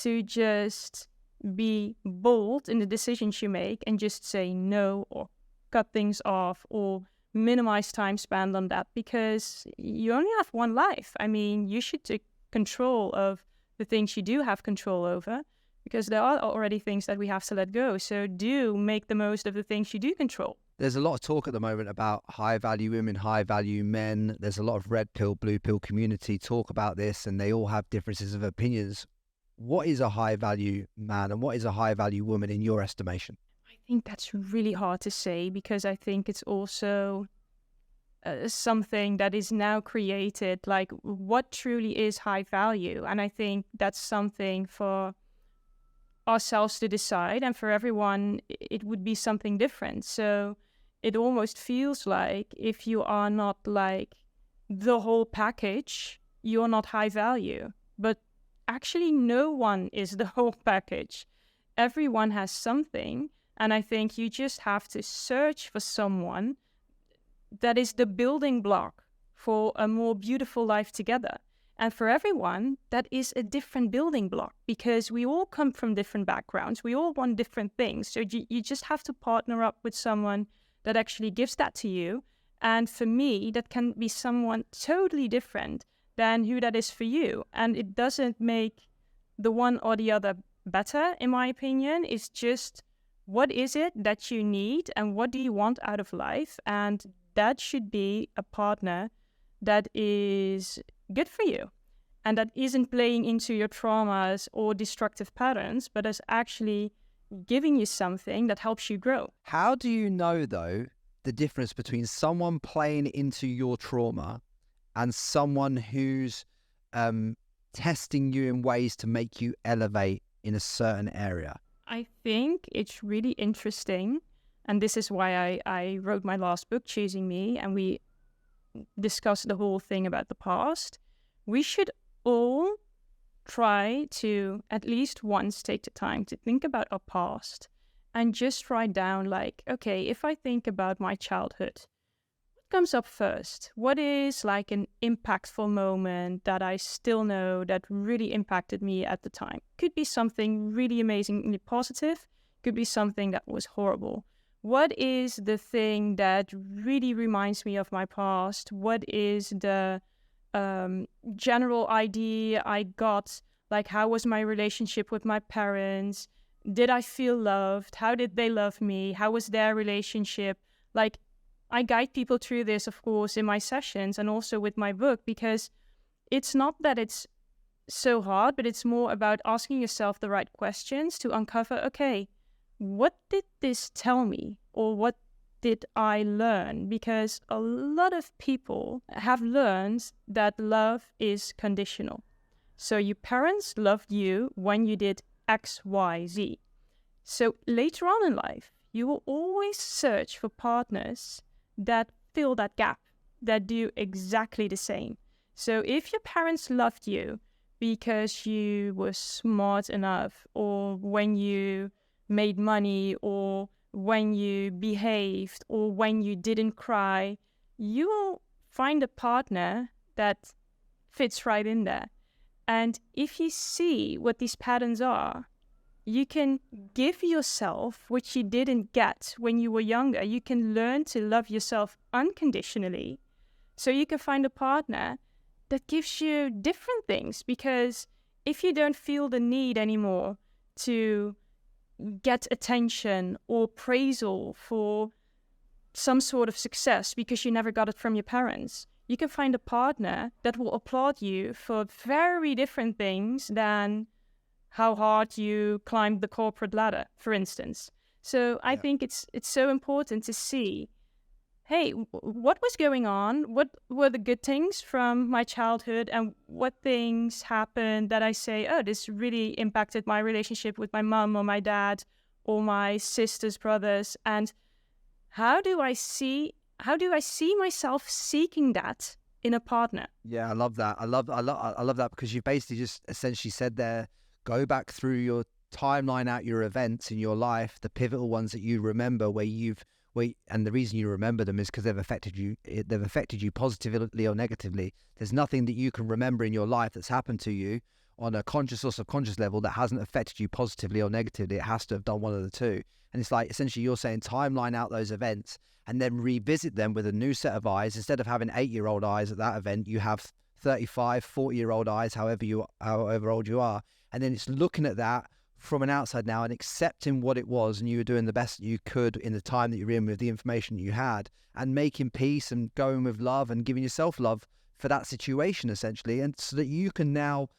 to just be bold in the decisions you make and just say no, or cut things off, or minimize time spent on that, because you only have one life. I mean, you should take control of the things you do have control over, because there are already things that we have to let go. So do make the most of the things you do control. There's a lot of talk at the moment about high value women, high value men. There's a lot of red pill, blue pill community talk about this, and they all have differences of opinions. What is a high value man and what is a high value woman in your estimation? I think that's really hard to say, because I think it's also something that is now created, like what truly is high value. And I think that's something for ourselves to decide, and for everyone it would be something different. So it almost feels like if you are not like the whole package, you're not high value. But actually no one is the whole package. Everyone has something, and I think you just have to search for someone that is the building block for a more beautiful life together. And for everyone, that is a different building block, because we all come from different backgrounds. We all want different things. So you just have to partner up with someone that actually gives that to you. And for me, that can be someone totally different than who that is for you. And it doesn't make the one or the other better, in my opinion. It's just, what is it that you need and what do you want out of life? And that should be a partner that is good for you and that isn't playing into your traumas or destructive patterns, but is actually giving you something that helps you grow. How do you know, though, the difference between someone playing into your trauma and someone who's testing you in ways to make you elevate in a certain area? I think it's really interesting. And this is why I wrote my last book, Choosing Me, and we discussed the whole thing about the past. We should all try to at least once take the time to think about our past and just write down, like, okay, if I think about my childhood, what comes up first? What is like an impactful moment that I still know that really impacted me at the time? Could be something really amazingly positive, could be something that was horrible. What is the thing that really reminds me of my past? What is the general idea I got? Like, how was my relationship with my parents? Did I feel loved? How did they love me? How was their relationship? Like, I guide people through this, of course, in my sessions and also with my book, because it's not that it's so hard, but it's more about asking yourself the right questions to uncover, okay, what did this tell me, or what did I learn? Because a lot of people have learned that love is conditional. So your parents loved you when you did X, Y, Z. So later on in life, you will always search for partners that fill that gap, that do exactly the same. So if your parents loved you because you were smart enough, or when you made money, or when you behaved, or when you didn't cry, you will find a partner that fits right in there. And if you see what these patterns are, you can give yourself what you didn't get when you were younger. You can learn to love yourself unconditionally, so you can find a partner that gives you different things. Because if you don't feel the need anymore to get attention or appraisal for some sort of success because you never got it from your parents, you can find a partner that will applaud you for very different things than how hard you climbed the corporate ladder, for instance. So I think it's so important to see, hey, what was going on? What were the good things from my childhood, and what things happened that I say, oh, this really impacted my relationship with my mom or my dad or my sisters, brothers, and how do I see myself seeking that in a partner? Yeah, I love that. I love that, because you basically just essentially said there, go back through your timeline out your events in your life, the pivotal ones that you remember and the reason you remember them is because they've affected you positively or negatively. There's nothing that you can remember in your life that's happened to you on a conscious or subconscious level that hasn't affected you positively or negatively. It has to have done one of the two. And it's like, essentially you're saying timeline out those events and then revisit them with a new set of eyes. Instead of having 8-year-old eyes at that event, you have 35, 40-year-old eyes, however old you are. And then it's looking at that from an outside now and accepting what it was, and you were doing the best you could in the time that you're in with the information that you had, and making peace and going with love and giving yourself love for that situation, essentially. And so that you can now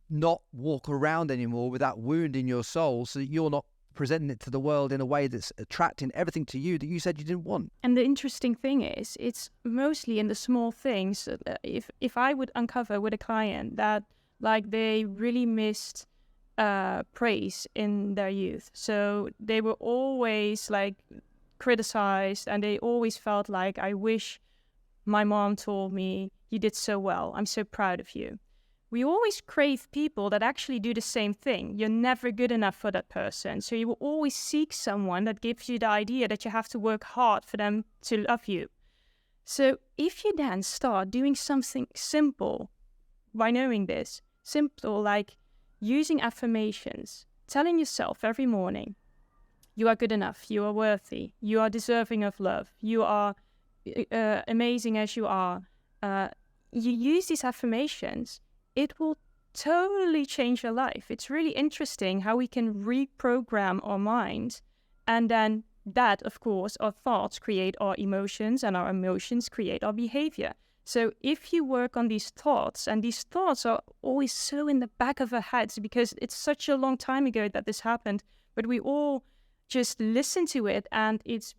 not walk around anymore with that wound in your soul, so that you're not presenting it to the world in a way that's attracting everything to you that you said you didn't want. And the interesting thing is, it's mostly in the small things. If I would uncover with a client that like they really missed praise in their youth, so they were always like criticized, and they always felt like, I wish my mom told me, you did so well, I'm so proud of you. We always crave people that actually do the same thing. You're never good enough for that person. So you will always seek someone that gives you the idea that you have to work hard for them to love you. So if you then start doing something simple by knowing this, simple like using affirmations, telling yourself every morning, you are good enough, you are worthy, you are deserving of love, you are amazing as you are. You use these affirmations, it will totally change your life. It's really interesting how we can reprogram our mind, and then that, of course, our thoughts create our emotions, and our emotions create our behavior. So if you work on these thoughts, and these thoughts are always so in the back of our heads because it's such a long time ago that this happened, but we all just listen to it and it's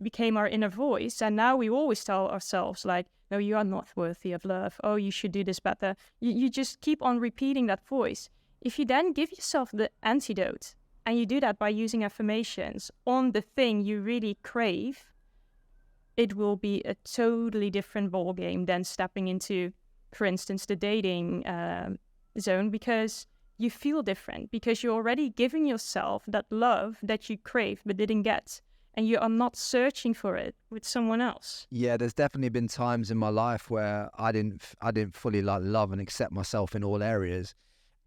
became our inner voice. And now we always tell ourselves like, no, you are not worthy of love. Oh, you should do this better. You just keep on repeating that voice. If you then give yourself the antidote, and you do that by using affirmations on the thing you really crave, it will be a totally different ball game than stepping into, for instance, the dating zone, because you feel different, because you're already giving yourself that love that you crave but didn't get. And you are not searching for it with someone else. Yeah, there's definitely been times in my life where I didn't fully like love and accept myself in all areas,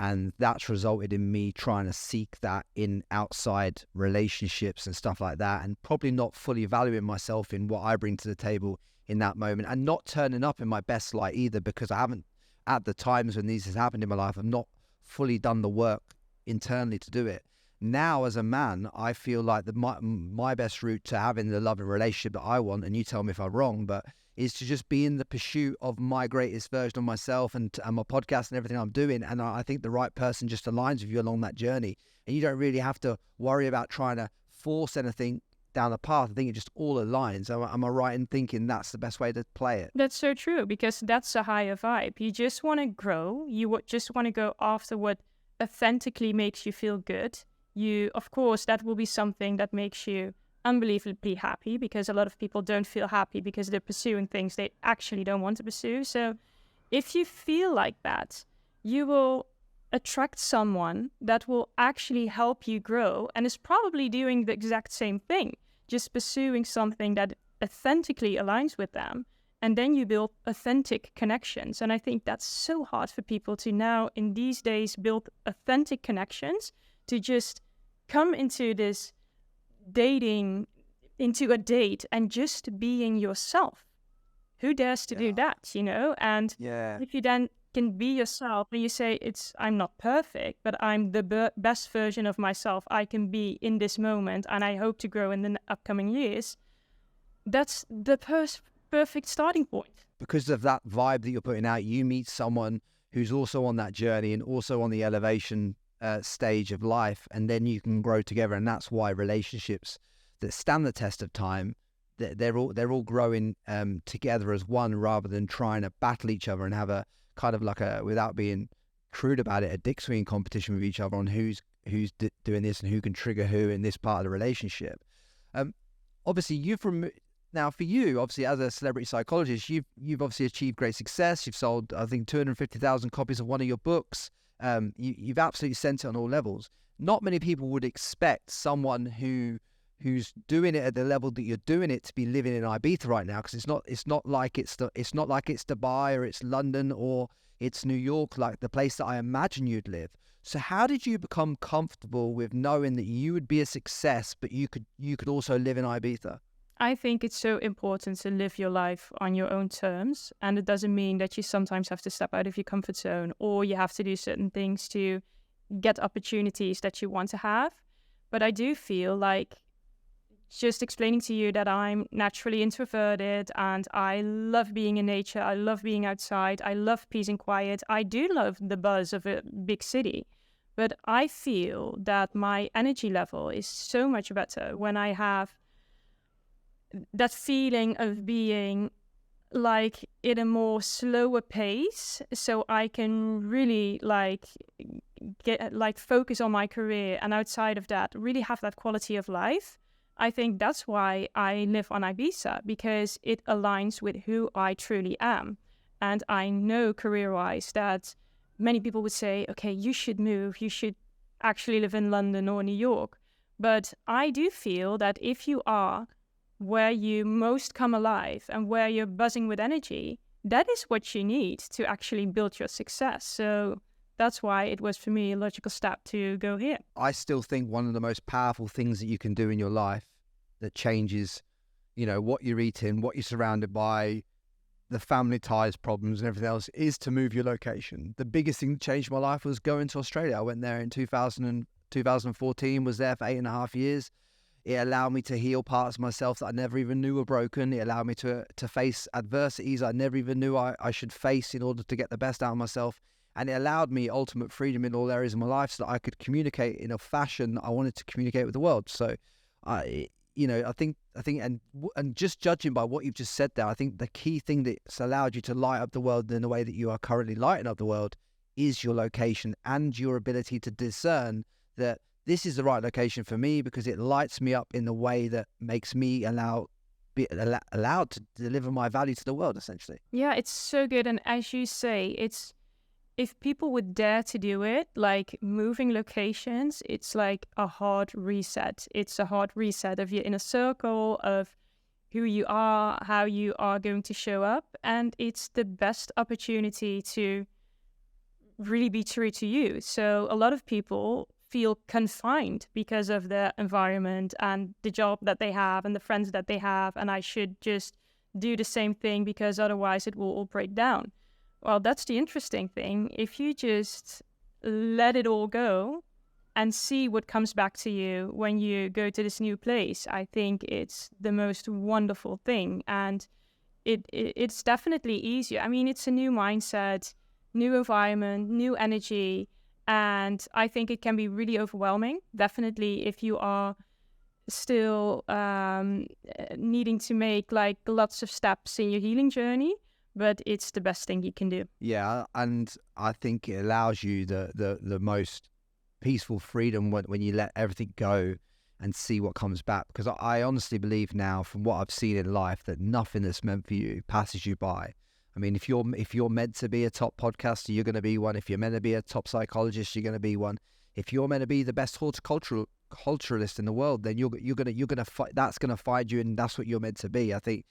and that's resulted in me trying to seek that in outside relationships and stuff like that, and probably not fully valuing myself in what I bring to the table in that moment, and not turning up in my best light either, because I haven't, at the times when these has happened in my life, I've not fully done the work internally to do it. Now, as a man, I feel like my best route to having the loving relationship that I want, and you tell me if I'm wrong, but is to just be in the pursuit of my greatest version of myself and my podcast and everything I'm doing. And I think the right person just aligns with you along that journey. And you don't really have to worry about trying to force anything down the path. I think it just all aligns. Am I right in thinking that's the best way to play it? That's so true, because that's a higher vibe. You just want to grow. Just want to go after what authentically makes you feel good. Of course, that will be something that makes you unbelievably happy, because a lot of people don't feel happy because they're pursuing things they actually don't want to pursue. So if you feel like that, you will attract someone that will actually help you grow and is probably doing the exact same thing, just pursuing something that authentically aligns with them. And then you build authentic connections. And I think that's so hard for people to now, in these days, build authentic connections, to just come into this into a date and just being yourself. Who dares to do that, And if you then can be yourself and you say, I'm not perfect, but I'm the best version of myself I can be in this moment, and I hope to grow in the upcoming years, that's the perfect starting point. Because of that vibe that you're putting out, you meet someone who's also on that journey and also on the elevation stage of life, and then you can grow together. And that's why relationships that stand the test of time, they're all growing together as one, rather than trying to battle each other and have a kind of like without being crude about it, a dick swinging competition with each other on who's doing this and who can trigger who in this part of the relationship. obviously now for you, obviously as a celebrity psychologist, you've obviously achieved great success. You've sold, I think, 250,000 copies of one of your books. You've absolutely sent it on all levels. Not many people would expect someone who's doing it at the level that you're doing it to be living in Ibiza right now, because it's not like it's Dubai or it's London or it's New York, like the place that I imagine you'd live. So how did you become comfortable with knowing that you would be a success, but you could also live in Ibiza? I think it's so important to live your life on your own terms. And it doesn't mean that you sometimes have to step out of your comfort zone or you have to do certain things to get opportunities that you want to have. But I do feel like just explaining to you that I'm naturally introverted and I love being in nature. I love being outside. I love peace and quiet. I do love the buzz of a big city. But I feel that my energy level is so much better when I have that feeling of being like in a more slower pace, so I can really get focus on my career, and outside of that really have that quality of life. I think that's why I live on Ibiza, because it aligns with who I truly am. And I know career-wise that many people would say, okay, you should move, you should actually live in London or New York. But I do feel that if you are where you most come alive and where you're buzzing with energy, that is what you need to actually build your success. So that's why it was for me a logical step to go here. I still think one of the most powerful things that you can do in your life that changes, what you're eating, what you're surrounded by, the family ties problems and everything else, is to move your location. The biggest thing that changed my life was going to Australia. I went there in 2014, was there for 8.5 years. It allowed me to heal parts of myself that I never even knew were broken. It allowed me to face adversities I never even knew I should face in order to get the best out of myself. And it allowed me ultimate freedom in all areas of my life so that I could communicate in a fashion that I wanted to communicate with the world. So, I think, and just judging by what you've just said there, I think the key thing that's allowed you to light up the world in the way that you are currently lighting up the world is your location and your ability to discern that this is the right location for me because it lights me up in the way that makes me allowed to deliver my value to the world, essentially. Yeah, it's so good. And as you say, if people would dare to do it, like moving locations, it's like a hard reset. It's a hard reset of your inner circle, of who you are, how you are going to show up. And it's the best opportunity to really be true to you. So a lot of people feel confined because of the environment and the job that they have and the friends that they have, and I should just do the same thing because otherwise it will all break down. Well, that's the interesting thing. If you just let it all go and see what comes back to you when you go to this new place, I think it's the most wonderful thing. And it's definitely easier. I mean, it's a new mindset, new environment, new energy. And I think it can be really overwhelming, definitely, if you are still needing to make like lots of steps in your healing journey. But it's the best thing you can do. Yeah, and I think it allows you the most peaceful freedom when you let everything go and see what comes back. Because I honestly believe now, from what I've seen in life, that nothing that's meant for you passes you by. I mean, if you're meant to be a top podcaster, you're going to be one. If you're meant to be a top psychologist, you're going to be one. If you're meant to be the best horticulturalist in the world, then you're gonna fight. That's going to find you, and that's what you're meant to be. I think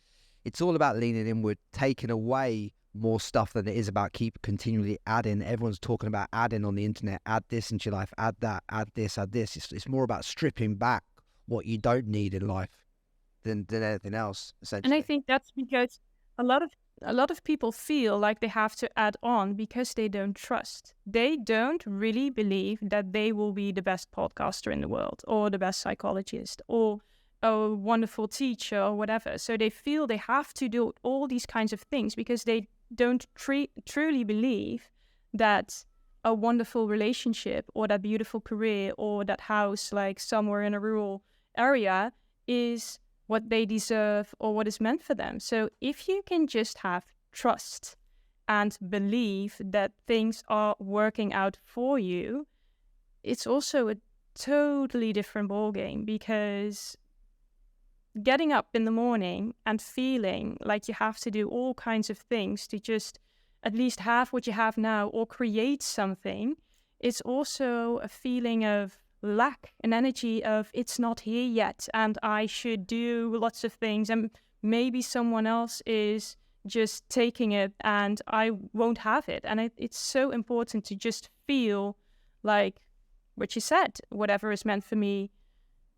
it's all about leaning inward, taking away more stuff than it is about continually adding. Everyone's talking about adding on the internet. Add this into your life. Add that. Add this. Add this. It's more about stripping back what you don't need in life than anything else, essentially. And I think that's because a lot of people feel like they have to add on because they don't trust. They don't really believe that they will be the best podcaster in the world or the best psychologist or a wonderful teacher or whatever. So they feel they have to do all these kinds of things because they don't truly believe that a wonderful relationship or that beautiful career or that house like somewhere in a rural area is what they deserve or what is meant for them. So if you can just have trust and believe that things are working out for you, it's also a totally different ballgame, because getting up in the morning and feeling like you have to do all kinds of things to just at least have what you have now or create something, it's also a feeling of lack, an energy of it's not here yet and I should do lots of things and maybe someone else is just taking it and I won't have it. And it's so important to just feel like what you said, whatever is meant for me,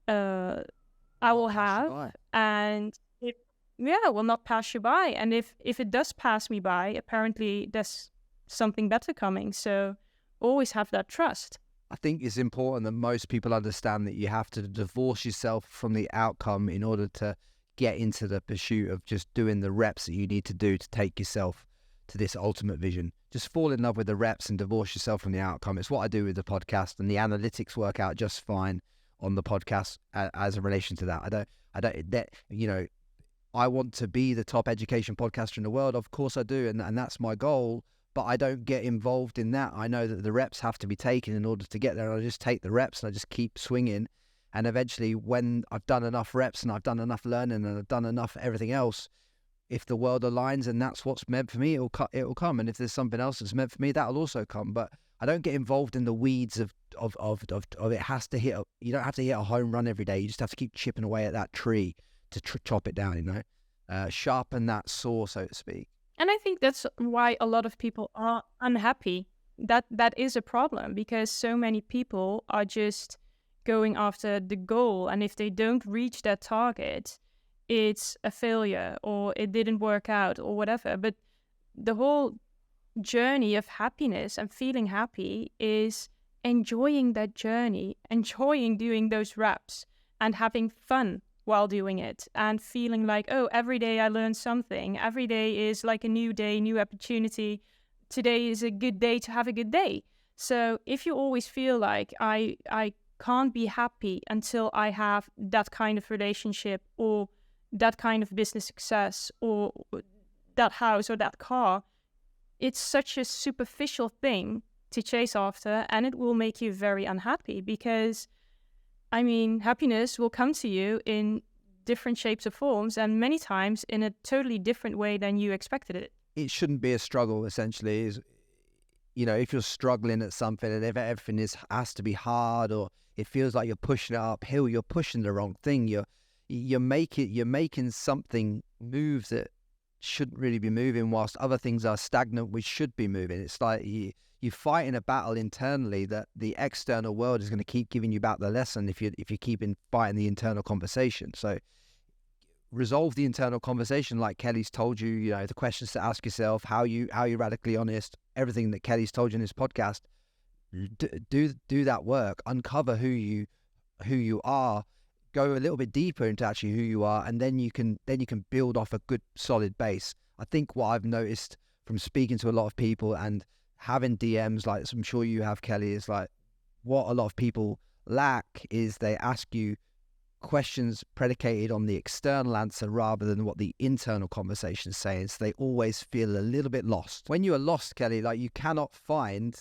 I will have, and it will not pass you by. And if it does pass me by, apparently there's something better coming. So always have that trust. I think it's important that most people understand that you have to divorce yourself from the outcome in order to get into the pursuit of just doing the reps that you need to do to take yourself to this ultimate vision. Just fall in love with the reps and divorce yourself from the outcome. It's what I do with the podcast, and the analytics work out just fine on the podcast as a relation to that. I want to be the top education podcaster in the world. Of course I do. And that's my goal, but I don't get involved in that. I know that the reps have to be taken in order to get there. I just take the reps and I just keep swinging. And eventually when I've done enough reps and I've done enough learning and I've done enough everything else, if the world aligns and that's what's meant for me, it'll come. And if there's something else that's meant for me, that'll also come. But I don't get involved in the weeds of it has to hit. You don't have to hit a home run every day. You just have to keep chipping away at that tree to chop it down. Sharpen that saw, so to speak. And I think that's why a lot of people are unhappy. That is a problem because so many people are just going after the goal, and if they don't reach that target, it's a failure or it didn't work out or whatever. But the whole journey of happiness and feeling happy is enjoying that journey, enjoying doing those reps and having fun while doing it and feeling like, oh, every day I learn something. Every day is like a new day, new opportunity. Today is a good day to have a good day. So if you always feel like I can't be happy until I have that kind of relationship or that kind of business success or that house or that car, it's such a superficial thing to chase after, and it will make you very unhappy because, happiness will come to you in different shapes or forms and many times in a totally different way than you expected it. It shouldn't be a struggle, essentially. If you're struggling at something and if everything has to be hard or it feels like you're pushing it uphill, you're pushing the wrong thing. You're making something move that shouldn't really be moving, whilst other things are stagnant, which should be moving. It's like you're fighting a battle internally that the external world is going to keep giving you back the lesson if you keep fighting the internal conversation. So resolve the internal conversation, like Kelly's told you. The questions to ask yourself, how you radically honest, everything that Kelly's told you in this podcast. Do that work, uncover who you are, go a little bit deeper into actually who you are, and then you can build off a good solid base. I think what I've noticed from speaking to a lot of people and having DMs like I'm sure you have, Kelly, is like what a lot of people lack is they ask you questions predicated on the external answer rather than what the internal conversation is saying. So they always feel a little bit lost. When you are lost, Kelly, like you cannot find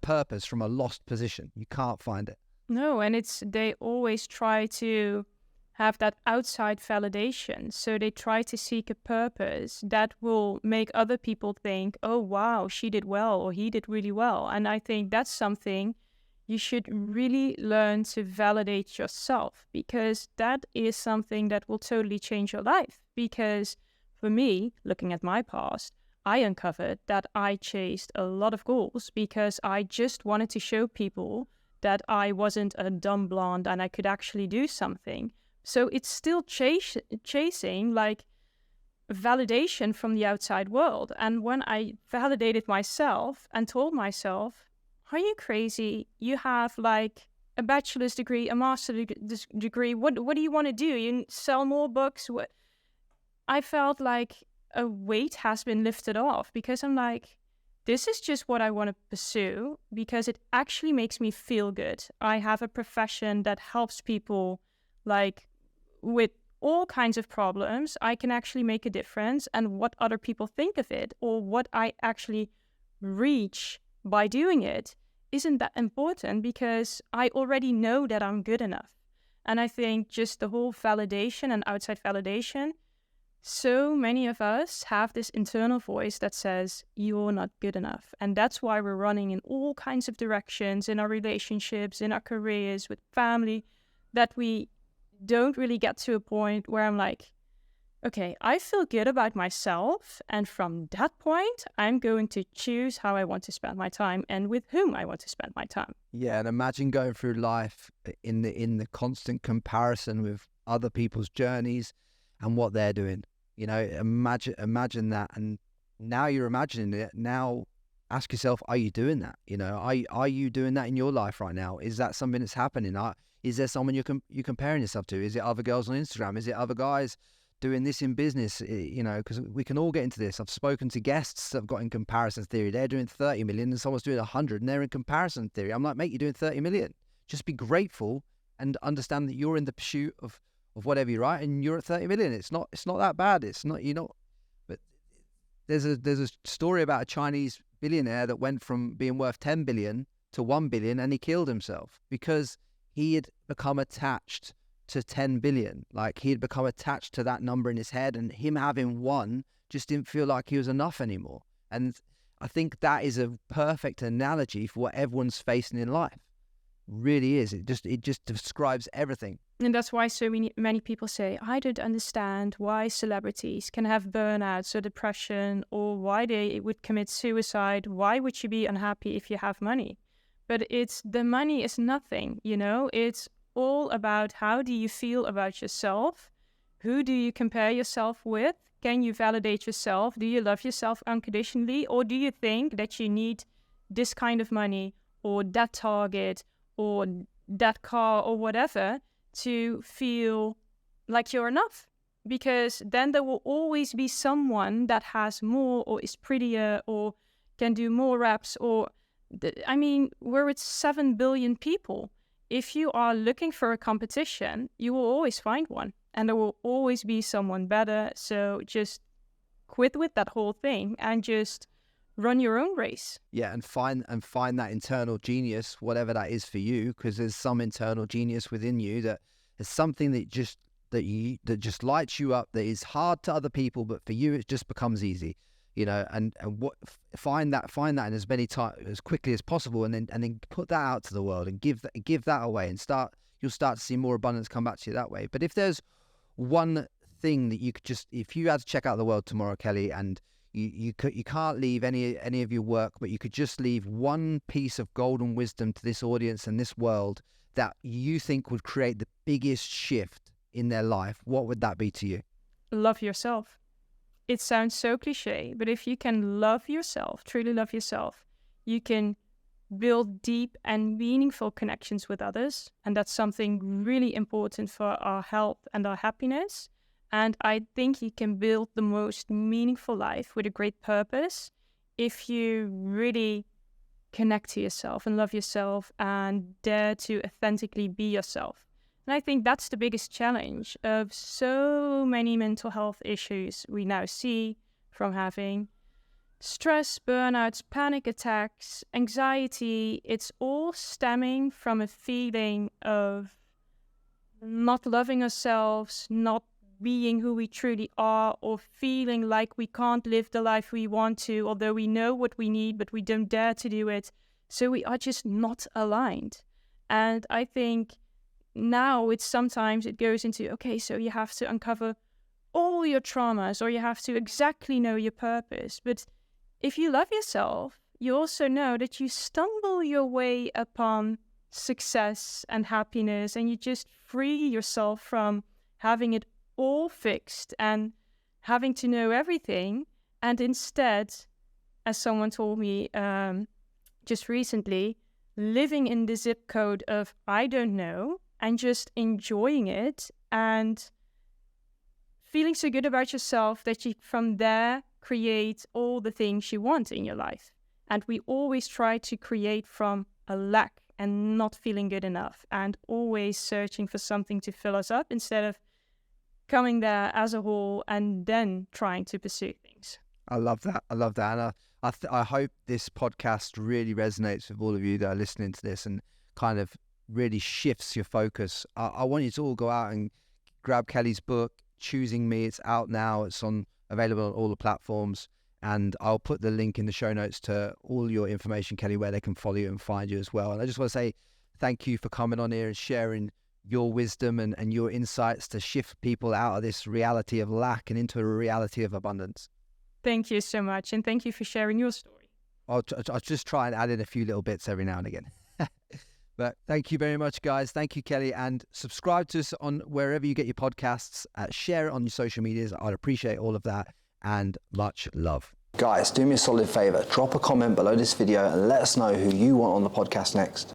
purpose from a lost position. You can't find it. No, and they always try to have that outside validation. So they try to seek a purpose that will make other people think, oh, wow, she did well or he did really well. And I think that's something you should really learn to validate yourself, because that is something that will totally change your life. Because for me, looking at my past, I uncovered that I chased a lot of goals because I just wanted to show people that I wasn't a dumb blonde and I could actually do something. So it's still chasing like validation from the outside world. And when I validated myself and told myself, are you crazy? You have like a bachelor's degree, a master's degree. What do you want to do? You sell more books? What? I felt like a weight has been lifted off because I'm like, this is just what I want to pursue because it actually makes me feel good. I have a profession that helps people like with all kinds of problems. I can actually make a difference, and what other people think of it or what I actually reach by doing it isn't that important because I already know that I'm good enough. And I think just the whole validation and outside validation, so many of us have this internal voice that says, you're not good enough. And that's why we're running in all kinds of directions in our relationships, in our careers, with family, that we don't really get to a point where I'm like, okay, I feel good about myself. And from that point, I'm going to choose how I want to spend my time and with whom I want to spend my time. Yeah, and imagine going through life in the constant comparison with other people's journeys and what they're doing. You know, imagine that, and now you're imagining it. Now, ask yourself, are you doing that? You know, are you doing that in your life right now? Is that something that's happening? Is there someone you're comparing yourself to? Is it other girls on Instagram? Is it other guys doing this in business? You know, because we can all get into this. I've spoken to guests that have got in comparison theory. They're doing 30 million and someone's doing 100 and they're in comparison theory. I'm like, mate, you're doing 30 million. Just be grateful and understand that you're in the pursuit of whatever you're right, and you're at 30 million. It's not that bad. It's not, but there's a story about a Chinese billionaire that went from being worth 10 billion to 1 billion, and he killed himself because he had become attached to 10 billion. Like, he had become attached to that number in his head, and him having one just didn't feel like he was enough anymore. And I think that is a perfect analogy for what everyone's facing in life. Really is. It just describes everything. And that's why so many people say, I don't understand why celebrities can have burnouts or depression, or why they would commit suicide. Why would you be unhappy if you have money? But the money is nothing, it's all about how do you feel about yourself? Who do you compare yourself with? Can you validate yourself? Do you love yourself unconditionally? Or do you think that you need this kind of money or that target or that car or whatever to feel like you're enough? Because then there will always be someone that has more or is prettier or can do more reps or... we're with 7 billion people. If you are looking for a competition, you will always find one. And there will always be someone better. So just quit with that whole thing and just run your own race. Yeah, and find that internal genius, whatever that is for you, because there's some internal genius within you that is something that just lights you up, that is hard to other people, but for you it just becomes easy. And find that in as many times as quickly as possible, and then put that out to the world and give that away, and you'll start to see more abundance come back to you that way. But if there's one thing that you could just, if you had to check out the world tomorrow, Kelly, and you can't leave any of your work, but you could just leave one piece of golden wisdom to this audience and this world that you think would create the biggest shift in their life, what would that be to you? Love yourself. It sounds so cliche, but if you can love yourself, truly love yourself, you can build deep and meaningful connections with others. And that's something really important for our health and our happiness. And I think you can build the most meaningful life with a great purpose if you really connect to yourself and love yourself and dare to authentically be yourself. And I think that's the biggest challenge of so many mental health issues we now see, from having stress, burnouts, panic attacks, anxiety. It's all stemming from a feeling of not loving ourselves, not being who we truly are, or feeling like we can't live the life we want to, although we know what we need, but we don't dare to do it. So we are just not aligned. And I think now sometimes it goes into, okay, so you have to uncover all your traumas, or you have to exactly know your purpose. But if you love yourself, you also know that you stumble your way upon success and happiness, and you just free yourself from having it all fixed and having to know everything. And instead, as someone told me just recently, living in the zip code of I don't know, and just enjoying it and feeling so good about yourself that you from there create all the things you want in your life. And we always try to create from a lack and not feeling good enough, and always searching for something to fill us up instead of coming there as a whole and then trying to pursue things. I love that. And I hope this podcast really resonates with all of you that are listening to this, and kind of really shifts your focus. I want you to all go out and grab Kelly's book, Choosing Me. It's out now. It's available on all the platforms. And I'll put the link in the show notes to all your information, Kelly, where they can follow you and find you as well. And I just want to say thank you for coming on here and sharing your wisdom and your insights to shift people out of this reality of lack and into a reality of abundance. Thank you so much. And thank you for sharing your story. I'll just try and add in a few little bits every now and again. But thank you very much, guys. Thank you, Kelly. And subscribe to us on wherever you get your podcasts. Share it on your social medias. I'd appreciate all of that. And much love. Guys, do me a solid favor. Drop a comment below this video and let us know who you want on the podcast next.